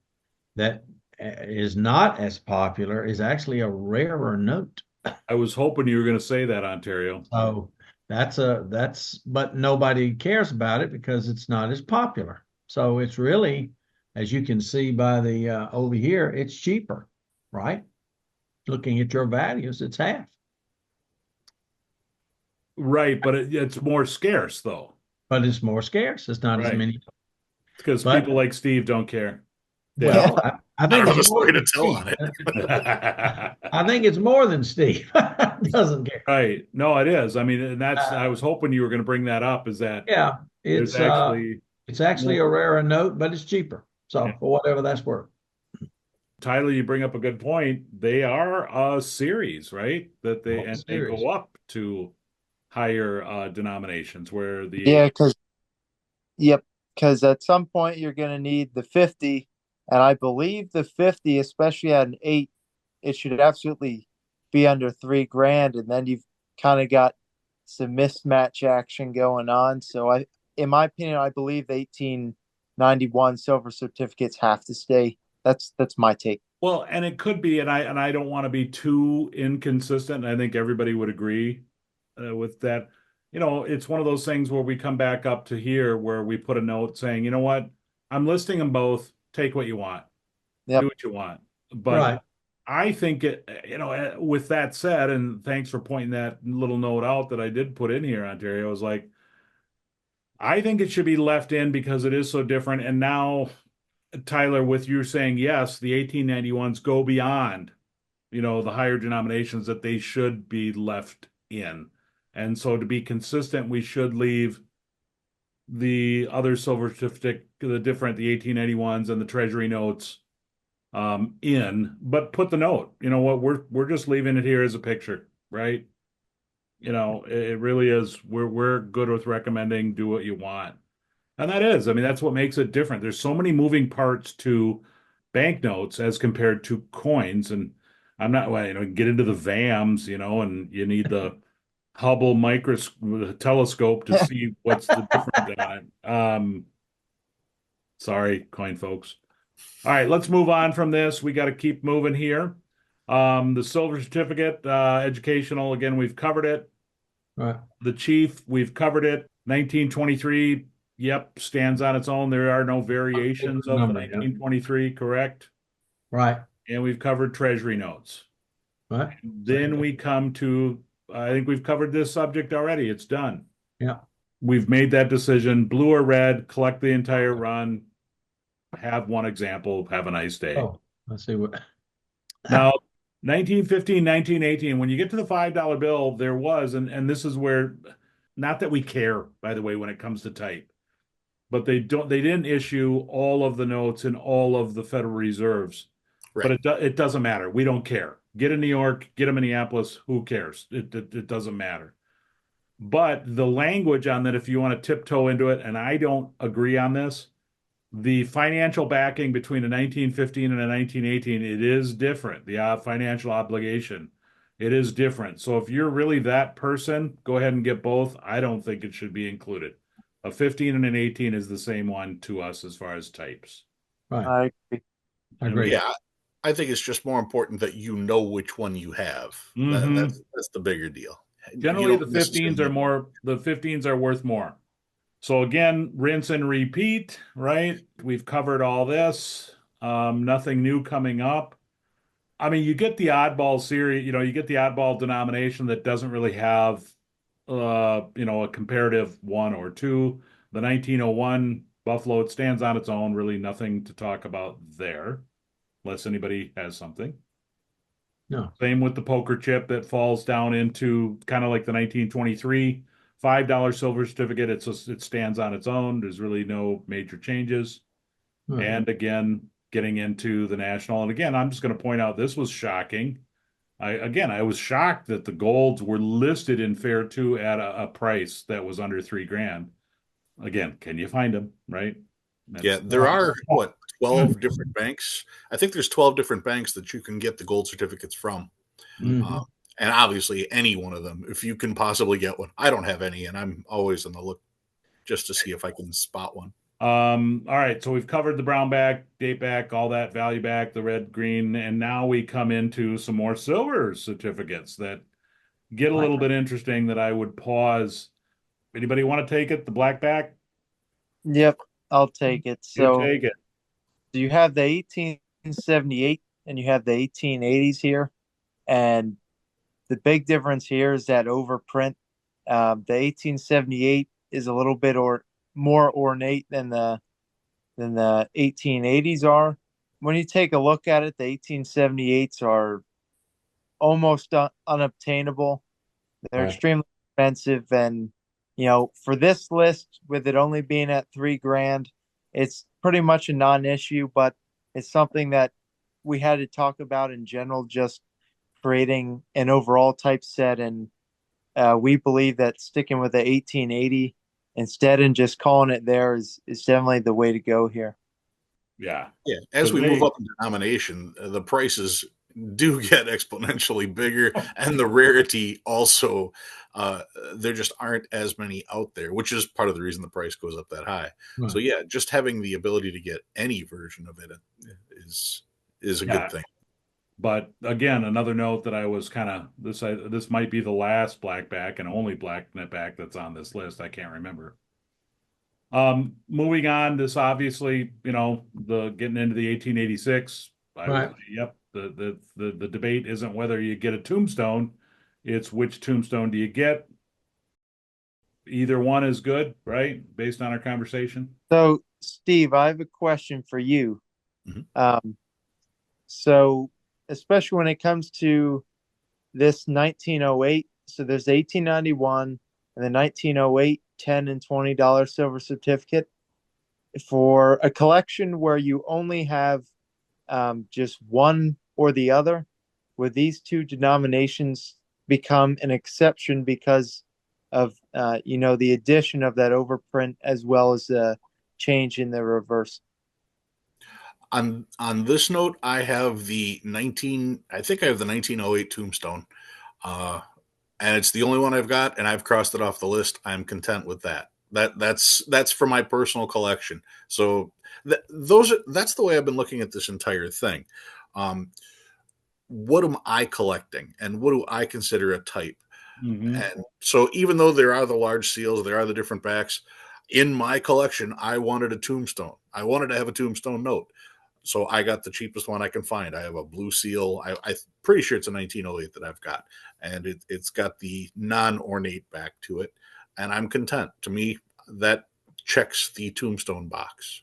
that is not as popular is actually a rarer note. I was hoping you were going to say that, Ontario. So but nobody cares about it because it's not as popular. So it's really, as you can see by the over here, it's cheaper, right? Looking at your values, it's half. Right, but it's more scarce though. But it's more scarce. It's not as Right. many. Because But- people like Steve don't care. Well, I I think don't have a it's more story to than tell Steve. on it. I think it's more than Steve doesn't care. Right. No, it is. I mean, and I was hoping you were going to bring that up, is that Yeah, there's it's actually a rarer note, but it's cheaper. So Yeah. for whatever that's worth. Tyler, you bring up a good point. They are a series, right? They Series. go up to higher denominations where the Yeah, because at some point you're going to need the 50, and I believe the 50, especially at an 8, it should absolutely be under $3,000, and then you've kind of got some mismatch action going on. So in my opinion, I believe the 1891 silver certificates have to stay. That's my take. Well, and it could be, and I don't want to be too inconsistent. I think everybody would agree with that. It's one of those things where we come back up to here where we put a note saying, you know what, I'm listing them both. Take what you want, do Yep. what you want. But Right. I think with that said, and thanks for pointing that little note out that I did put in here, Ontario, I was like, I think it should be left in because it is so different. And now, Tyler, with you saying yes, the 1891s go beyond, the higher denominations that they should be left in. And so to be consistent, we should leave the other silver certificate, the 1891s and the treasury notes in, but put the note. You know what? We're just leaving it here as a picture, right? It really is. We're good with recommending do what you want. And that is, I mean, that's what makes it different. There's so many moving parts to banknotes as compared to coins. And I'm not, well, get into the VAMs, and you need the Hubble microscope telescope to see what's the different on it. Sorry, coin folks. All right, let's move on from this. We got to keep moving here. The silver certificate, educational, again, we've covered it. Right. The chief, we've covered it. 1923, yep, stands on its own. There are no variations of the Number, yeah. 1923, correct? Right. And we've covered treasury notes. Right. Then we come to, I think we've covered this subject already. It's done. Yeah. We've made that decision, blue or red, collect the entire run, have one example, have a nice day. Oh, let's see what. Now, 1915, 1918, when you get to the $5 bill, there was, and this is where, not that we care, by the way, when it comes to type, but they didn't issue all of the notes in all of the Federal Reserves. Right. But it doesn't matter. We don't care. Get a New York, get a Minneapolis, who cares? It doesn't matter. But the language on that, if you want to tiptoe into it, and I don't agree on this, the financial backing between a 1915 and a 1918, it is different. The financial obligation, it is different. So if you're really that person, go ahead and get both. I don't think it should be included. A 15 and an 18 is the same one to us as far as types. Right. I agree. I agree. Yeah, I think it's just more important that you know which one you have. That's the bigger deal. Generally, the 15s are more. The 15s are worth more. So again, rinse and repeat, right? We've covered all this. Nothing new coming up. I mean, you get the oddball series, you get the oddball denomination that doesn't really have, a comparative one or two. The 1901 Buffalo, it stands on its own, really nothing to talk about there, unless anybody has something. No. Same with the poker chip that falls down into kind of like the 1923 $5 silver certificate. It stands on its own. There's really no major changes. Right. And again, getting into the national. And again, I'm just going to point out this was shocking. I was shocked that the golds were listed in Fair 2 at a price that was under $3,000. Again, can you find them, right? Yeah, there are 12 different banks. I think there's 12 different banks that you can get the gold certificates from. Mhm. And obviously any one of them, if you can possibly get one. I don't have any, and I'm always on the look just to see if I can spot one. All right, so we've covered the brown back, date back, all that, value back, the red, green, and now we come into some more silver certificates that get a little bit interesting that I would pause. Anybody want to take it? The black back? Yep, I'll take it. You So take it. you have the 1878 and you have the 1880s here. And the big difference here is that overprint. The 1878 is a little bit more ornate than the 1880s are. When you take a look at it, the 1878s are almost unobtainable. They're Right. extremely expensive, and for this list, with it only being at $3,000, it's pretty much a non-issue. But it's something that we had to talk about in general, just creating an overall type set, and we believe that sticking with the 1880 instead and just calling it there is definitely the way to go here. Yeah. Yeah, as we move up in denomination, the prices do get exponentially bigger, and the rarity also. There just aren't as many out there, which is part of the reason the price goes up that high. Right. So yeah, just having the ability to get any version of it is a good thing. But again, another note that I was kind of this might be the last blackback and only blackback that's on this list. I can't remember. Moving on, this obviously, the getting into the 1886, I would Right. say, yep, the debate isn't whether you get a tombstone, it's which tombstone do you get. Either one is good, right? Based on our conversation. So, Steve, I have a question for you. Mhm. Um, so, especially when it comes to this 1908, so there's 1891 and the 1908 $10 and $20 silver certificate for a collection where you only have just one or the other. Would these two denominations become an exception because of the addition of that overprint as well as the change in the reverse? On this note, I have the 1908 tombstone. And it's the only one I've got, and I've crossed it off the list. I'm content with that. That's for my personal collection. So that's the way I've been looking at this entire thing. Um, what am I collecting, and what do I consider a type? Mm-hmm. And so, even though there are the large seals, there are the different backs in my collection, I wanted a tombstone. I wanted to have a tombstone note. So I got the cheapest one I can find. I have a blue seal. I'm pretty sure it's a 1908 that I've got, and it's got the non-ornate back to it, and I'm content. To me, that checks the tombstone box.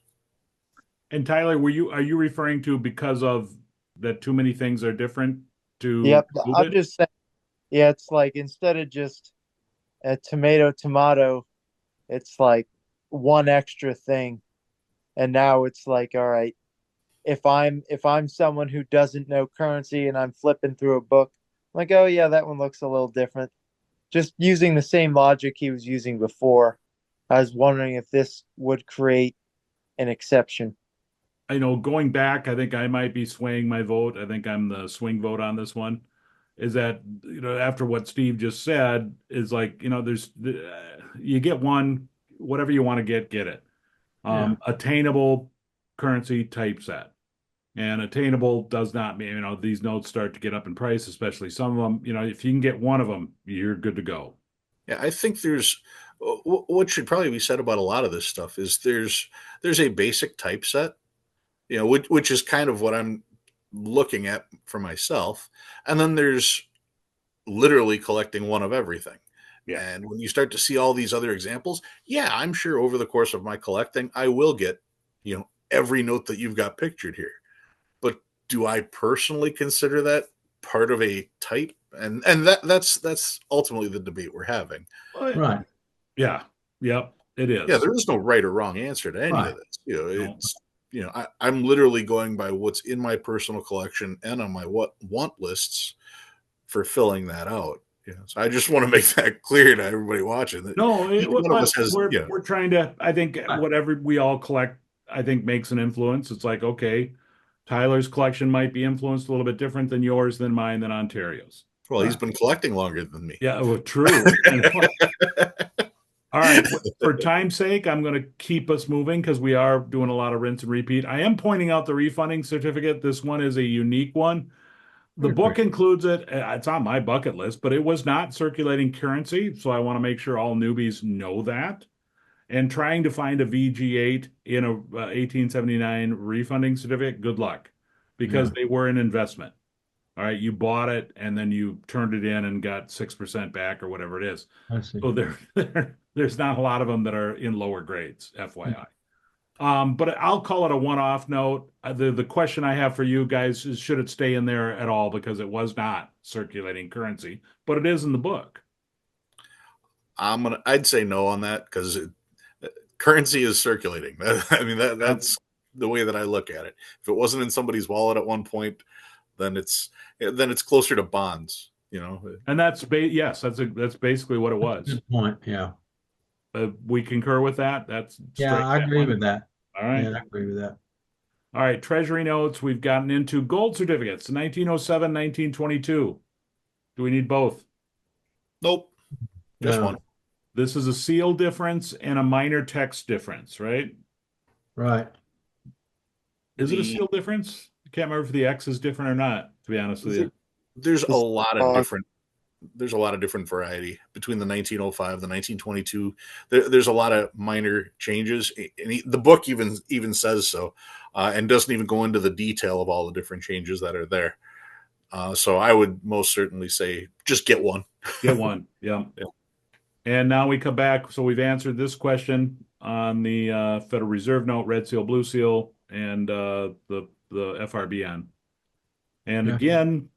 And Tyler, are you referring to because of that too many things are different to Yep, move I'm it? just saying. Yeah, it's like instead of just a tomato, it's like one extra thing, and now it's like, all right, if I'm someone who doesn't know currency and I'm flipping through a book, I'm like, oh yeah, that one looks a little different. Just using the same logic he was using before, I was wondering if this would create an exception. I know going back, I think I might be swaying my vote. I think I'm the swing vote on this one. Is that, after what Steve just said, is like, you get one, whatever you want to get it. Yeah. Attainable currency typeset. And attainable does not mean, these notes start to get up in price, especially some of them. If you can get one of them, you're good to go. Yeah, I think there's what should probably be said about a lot of this stuff is there's a basic typeset, which is kind of what I'm looking at for myself, and then there's literally collecting one of everything. Yeah. And when you start to see all these other examples, yeah, I'm sure over the course of my collecting, I will get, every note that you've got pictured here. But do I personally consider that part of a type? And that's ultimately the debate we're having. Well, Right. yeah. Yep. It Yeah, is. there is no right or wrong answer to any of Right. this. No. I'm literally going by what's in my personal collection and on my what want lists for filling that out. So I just want to make that clear to everybody watching that No, each one of but us has, we're trying to. I think Right. whatever we all collect, I think makes an influence. It's like, okay, Tyler's collection might be influenced a little bit different than yours, than mine, than Ontario's. well, he's Right. been collecting longer than me. Yeah, well, true. All right, for time's sake, I'm going to keep us moving because we are doing a lot of rinse and repeat. I am pointing out the refunding certificate. This one is a unique one. The I book agree. includes it. It's on my bucket list, but it was not circulating currency. So I want to make sure all newbies know that. And trying to find a VG8 in a 1879 refunding certificate, good luck, because Yeah. they were an investment. All right, you bought it and then you turned it in and got 6% back or whatever it is. I see. So there's not a lot of them that are in lower grades, FYI. But I'll call it a one-off note. The question I have for you guys is, should it stay in there at all, because it was not circulating currency, but it is in the book. I'd say no on that because currency is circulating. I mean Yep. that's the way that I look at it. If it wasn't in somebody's wallet at one point, then it's closer to bonds. And yes, that's basically what it was. Good point. Yeah. We concur with that. That's Yeah, straight I that agree one. with that. All right. Yeah, I agree with that. All right. Treasury notes. We've gotten into gold certificates, 1907, 1922. Do we need both? Nope, just one. No. This is a seal difference and a minor text difference, right? Right. Is it a The seal difference? I can't remember if the X is different or not, to be honest with you. There's a This- lot of different there's a lot of different variety between the 1905, the 1922. There's a lot of minor changes, and the book even says so, and doesn't even go into the detail of all the different changes that are there. So I would most certainly say just get one. Get one. Yeah. Yeah. And now we come back. So we've answered this question on the Federal Reserve note, red seal, blue seal, and the FRBN. And Yeah. again,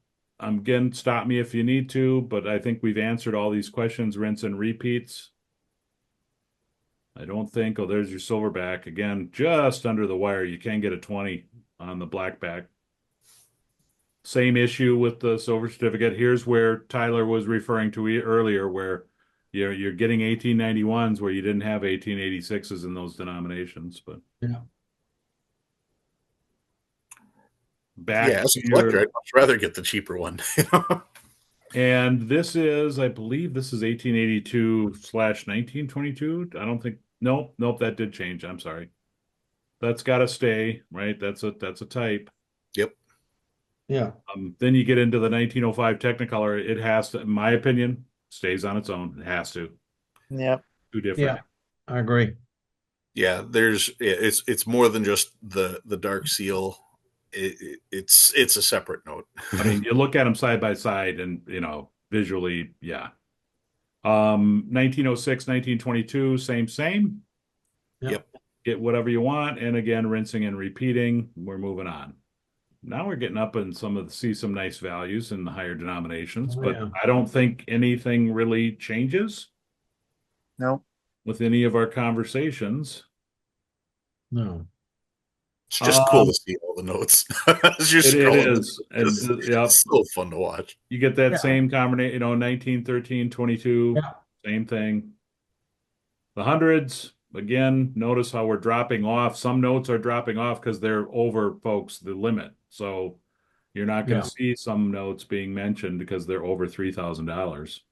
stop me if you need to, but I think we've answered all these questions, rinse and repeats. I don't think. Oh, there's your silverback again, just under the wire. You can get a 20 on the blackback. Same issue with the silver certificate. Here's where Tyler was referring to earlier, where you're getting 1891s where you didn't have 1886s in those denominations. But Yeah. back Yeah, as to a collector, your, I'd much rather get the cheaper one. and this is, I believe this is 1882/1922. I don't think, nope, that did change. I'm sorry. That's got to stay, right? That's a type. Yep. Yeah. Then you get into the 1905 Technicolor. It has to, in my opinion, stays on its own. It has to. Yep. Too different. Yeah. I agree. Yeah, it's more than just the dark seal. It's a separate note. I mean, you look at them side by side and, visually, yeah. 1906, 1922, same. Yep. Get whatever you want. And again, rinsing and repeating. We're moving on. Now we're getting up in see some nice values in the higher denominations, Oh, but yeah. I don't think anything really changes Nope. with any of our conversations. No. It's just cool to see all the notes. As you're It scrolling, is. And it's so fun to watch. you get that Yeah. same combination, 19, 13, 22, Yeah. same thing. The hundreds, again, notice how we're dropping off. Some notes are dropping off because they're over, folks, the limit. So you're not going to see some notes being mentioned because they're over $3,000.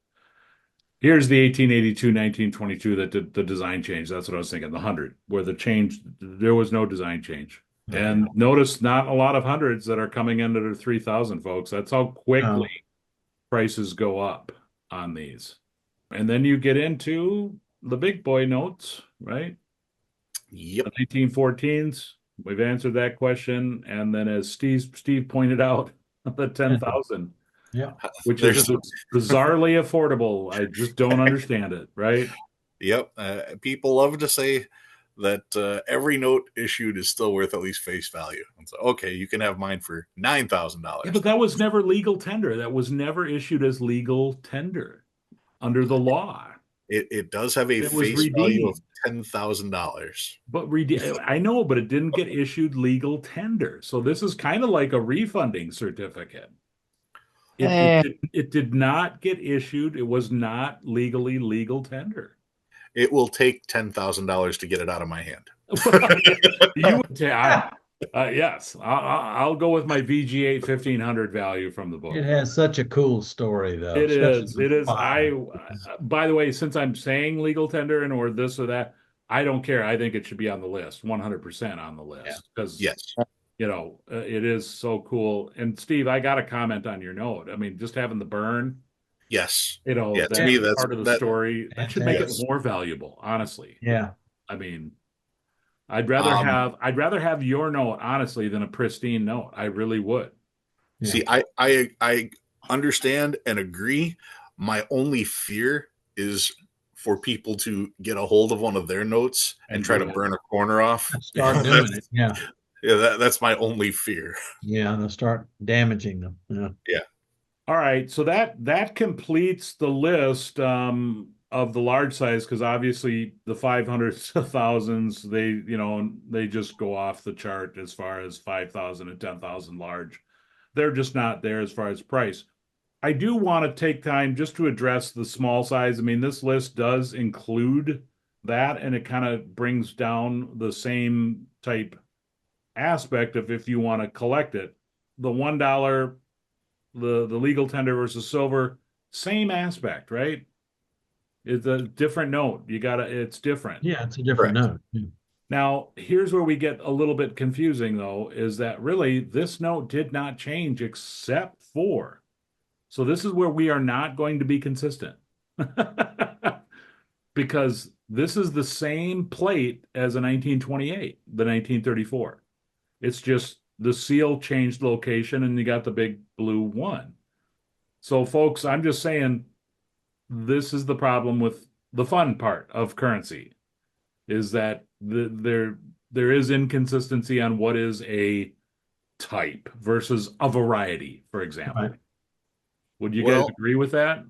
Here's the 1882, 1922 that did the design change. That's what I was thinking, the 100, where there was no design change. And notice not a lot of hundreds that are coming in under 3,000, folks. That's how quickly prices go up on these. And then you get into the big boy notes, right? Yep. The 1914s. We've answered that question. And then as Steve pointed out, the 10,000. Yeah. Which is bizarrely affordable. I just don't understand it, right? Yep. People love to say that every note issued is still worth at least face value. So, okay, you can have mine for $9,000. Yeah, but that was never legal tender. That was never issued as legal tender under the law. It does have a face value of $10,000. But I know, but it didn't get issued legal tender. So this is kind of like a refunding certificate. It did not get issued. It was not legally legal tender. It will take $10,000 to get it out of my hand. You would yes, I'll go with my VG8 1500 value from the book. It has such a cool story, though. It is. By the way, since I'm saying legal tender and or this or that, I don't care. I think it should be on the list, 100% on the list, because yes, it is so cool. And Steve, I got a comment on your note. I mean, just having the burn. Yes. That's to me, that's part of the story. That should make it more valuable, honestly. Yeah. I mean, I'd rather have your note, honestly, than a pristine note. I really would. Yeah. See, I understand and agree. My only fear is for people to get a hold of one of their notes and try to burn a corner off. Start doing it. Yeah. Yeah, that's my only fear. Yeah, they'll start damaging them. Yeah. All right, so that completes the list of the large size, because obviously the 500s, 1000s, they just go off the chart as far as 5,000 and 10,000 large. They're just not there as far as price. I do want to take time just to address the small size. I mean, this list does include that, and it kind of brings down the same type aspect of if you want to collect it. The $1, the legal tender versus silver, same aspect, right? It's a different note. It's different. Yeah, it's a different note. Yeah. Now, here's where we get a little bit confusing, though, is that really this note did not change except for. So this is where we are not going to be consistent because this is the same plate as a 1928, the 1934. It's just the seal changed location and you got the big blue one. So, folks, I'm just saying this is the problem with the fun part of currency is that there is inconsistency on what is a type versus a variety, for example. Right. Would you guys Well, agree with that?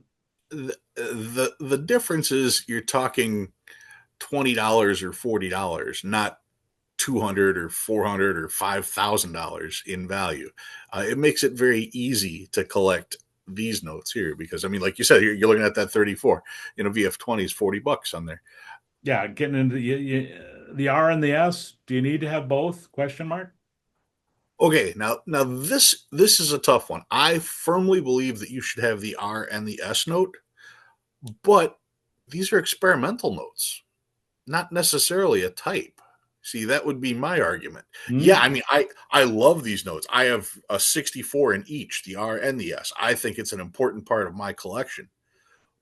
the difference is you're talking $20 or $40, not 200 or 400 or $5,000 in value. It makes it very easy to collect these notes here because I mean, like you said, you're looking at that 34. VF20 is $40 on there. Yeah, getting into the R and the S. Do you need to have both? Question mark. Okay, now this is a tough one. I firmly believe that you should have the R and the S note, but these are experimental notes, not necessarily a type. See, that would be my argument. Hmm? Yeah, I mean, I love these notes. I have a 64 in each, the R and the S. I think it's an important part of my collection.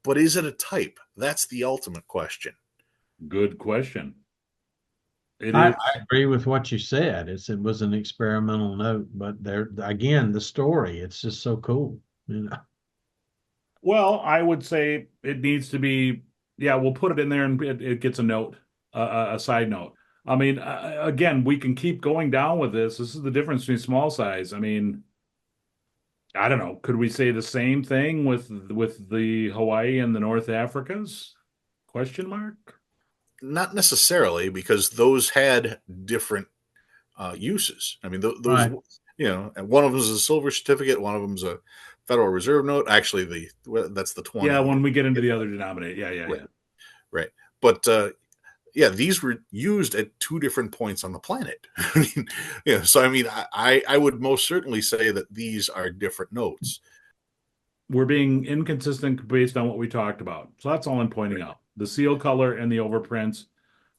But is it a type? That's the ultimate question. Good question. It I is. agree with what you said. It was an experimental note, but there again, the story, it's just so cool. Well, I would say it needs to be. Yeah, we'll put it in there and it gets a note, a side note. I mean, again, we can keep going down with this. This is the difference between small size. I mean, I don't know. Could we say the same thing with the Hawaii and the North Africas? Question mark. Not necessarily, because those had different uses. I mean, those, Right. and one of them is a silver certificate, one of them is a Federal Reserve note. Actually, that's the Yeah, 20. when we get into the other denominator. Yeah, yeah, Right, yeah. right. But yeah, these were used at two different points on the planet. I mean, so I mean, I would most certainly say that these are different notes. We're being inconsistent based on what we talked about. So that's all I'm pointing out. The seal color and the overprints,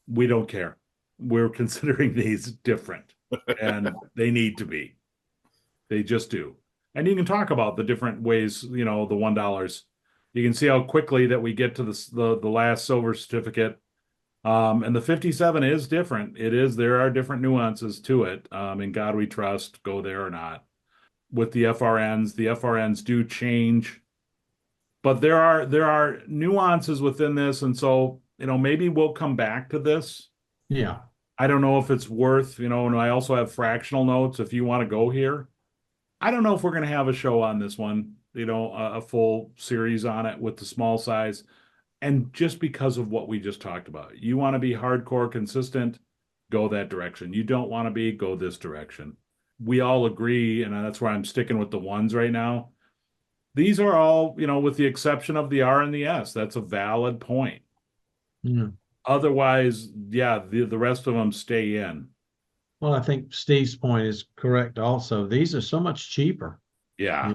we don't care. We're considering these different, and they need to be. They just do. And you can talk about the different ways, the $1. You can see how quickly that we get to the last silver certificate. And the 57 is different. There are different nuances to it. In God we trust, go there or not. With the FRNs do change, but there are nuances within this, and so maybe we'll come back to this. Yeah. I don't know if it's worth, and I also have fractional notes if you want to go here. I don't know if we're going to have a show on this one, a full series on it with the small size. And just because of what we just talked about, you want to be hardcore consistent, go that direction. You don't want to be, go this direction. We all agree, and that's why I'm sticking with the ones right now. These are all, with the exception of the R and the S. That's a valid point. Yeah. Otherwise, yeah, the rest of them stay in. Well, I think Steve's point is correct also. These are so much cheaper, Yeah,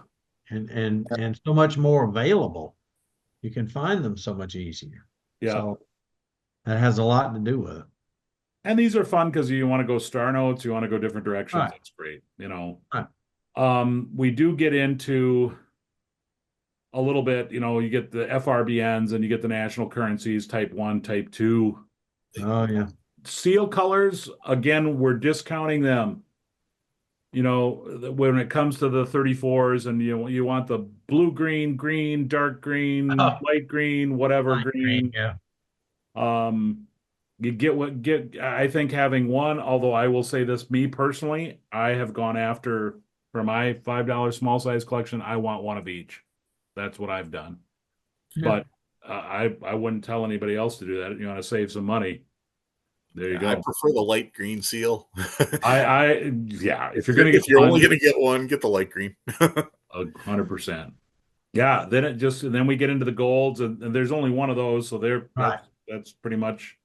and so much more available. You can find them so much easier. yeah. So that has a lot to do with it. And these are fun because you want to go star notes, you want to go different directions. Right. That's great. Right. We do get into a little bit, you get the FRBNs and you get the national currencies, type one, type two. Oh yeah. Seal colors, again, we're discounting them. When it comes to the 34s and you want the blue, green, dark green, Oh, light green, whatever light green. green. Yeah. Um, you I think having one, although I will say this, me personally, I have gone after for my $5 small size collection, I want one of each. That's what I've done. Yeah. But I wouldn't tell anybody else to do that. You want to save some money. There you Yeah, I go. prefer the light green seal. Yeah, if if you're you're gonna get if you're only one, going to get one, get the light green. 100%. Yeah, and then we get into the golds, and there's only one of those, so Right. that's pretty much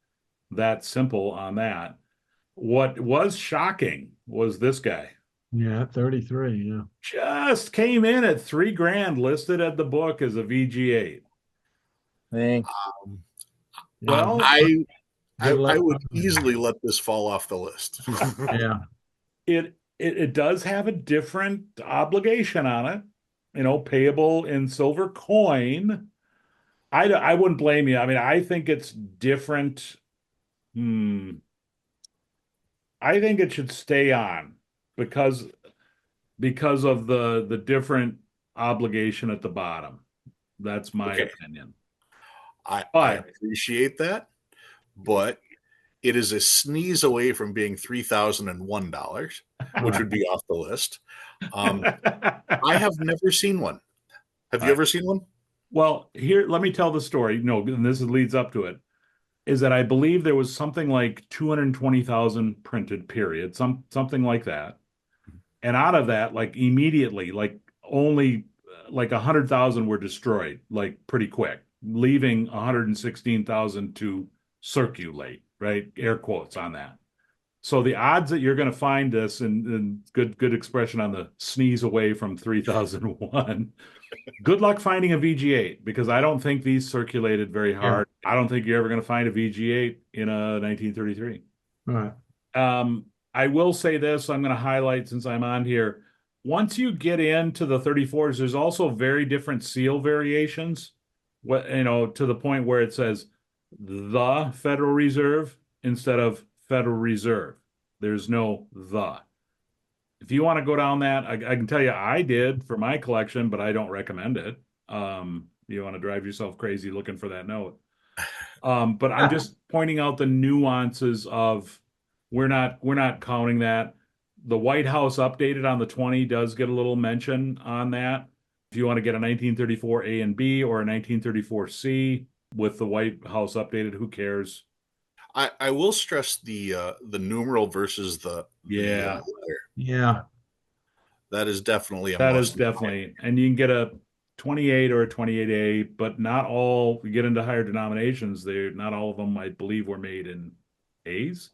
that simple on that. What was shocking was this guy Yeah. 33. Yeah. just came in at $3,000, listed at the book as a VG8. Dang. Um, Well, I I Good luck. would easily let this fall off the list. Yeah. It does have a different obligation on it, payable in silver coin. I wouldn't blame you. I mean, I think it's different. I think it should stay on because of the different obligation at the bottom. That's my Okay. opinion. I But appreciate that, but it is a sneeze away from being $3,001, which would be off the list. I have never seen one. Have you ever seen one? Well, here, let me tell the story. No, and this leads up to it. Is that I believe there was something like 220,000 printed, period, something like that. And out of that, like immediately, like only like 100,000 were destroyed, like pretty quick, leaving 116,000 to circulate, right? Air quotes on that. So the odds that you're going to find this, and good expression on the sneeze away from 3001. Good luck finding a VG8 because I don't think these circulated very hard. I don't think you're ever going to find a VG8 in a 1933. Right. I will say this, I'm going to highlight since I'm on here. Once you get into the 34s, there's also very different seal variations. To the point where it says the Federal Reserve instead of Federal Reserve. There's no the. If you want to go down that, I can tell you I did for my collection, but I don't recommend it. You want to drive yourself crazy looking for that note. But I'm just pointing out the nuances of we're not counting that. The White House updated on the 20 does get a little mention on that. If you want to get a 1934 A and B or a 1934 C with the White House updated, who cares? I will stress the numeral versus the letter. Yeah. That is definitely a That must. is definitely, and you can get a 28 or a 28A, but not all. We get into higher denominations. Not all of them, I believe, were made in A's.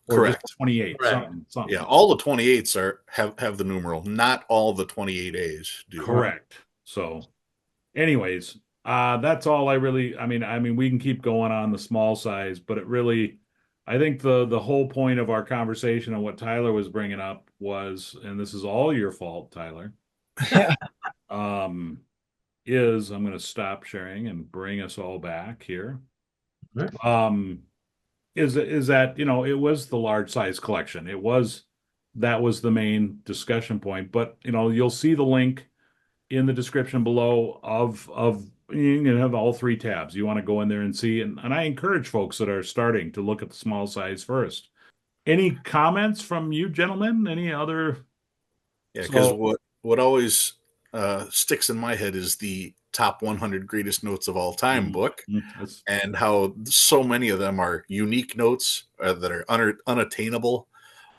Or Correct. Just 28. Correct. Something. Yeah, all the 28s have the numeral. Not all the 28As do. Correct. So, anyways, that's all I mean, we can keep going on the small size, but it really, I think the whole point of our conversation and what Tyler was bringing up was, and this is all your fault, Tyler, is I'm going to stop sharing and bring us all back here. Right. Is that, it was the large size collection. That was the main discussion point, but you'll see the link in the description below of you can have all three tabs. You want to go in there and see, and I encourage folks that are starting to look at the small size first. Any comments from you gentlemen? Any other? Yeah, because what always sticks in my head is the top 100 greatest notes of all time book, and how so many of them are unique notes that are unattainable.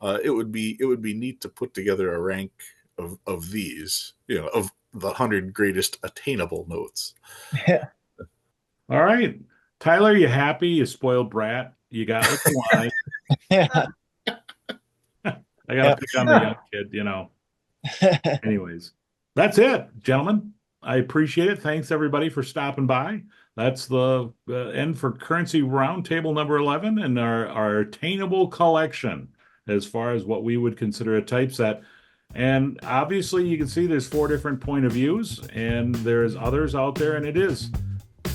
It would be neat to put together a rank of these, of the 100 greatest attainable notes. Yeah. All right, Tyler, you happy? You spoiled brat. You got what you wanted. Yeah. I gotta pick on the young kid, Anyways, that's it, gentlemen. I appreciate it. Thanks everybody for stopping by. That's the end for Currency Roundtable number 11 and our attainable collection as far as what we would consider a typeset. And obviously you can see there's 4 different point of views and there's others out there, and it is,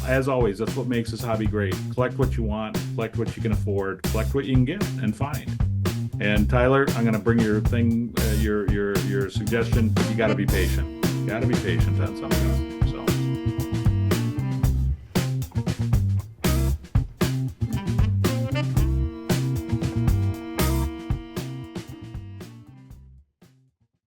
as always, that's what makes this hobby great. Collect what you want, collect what you can afford, collect what you can get and find. And Tyler, I'm going to bring your thing, your suggestion, but you got to be patient. You got to be patient on some of this.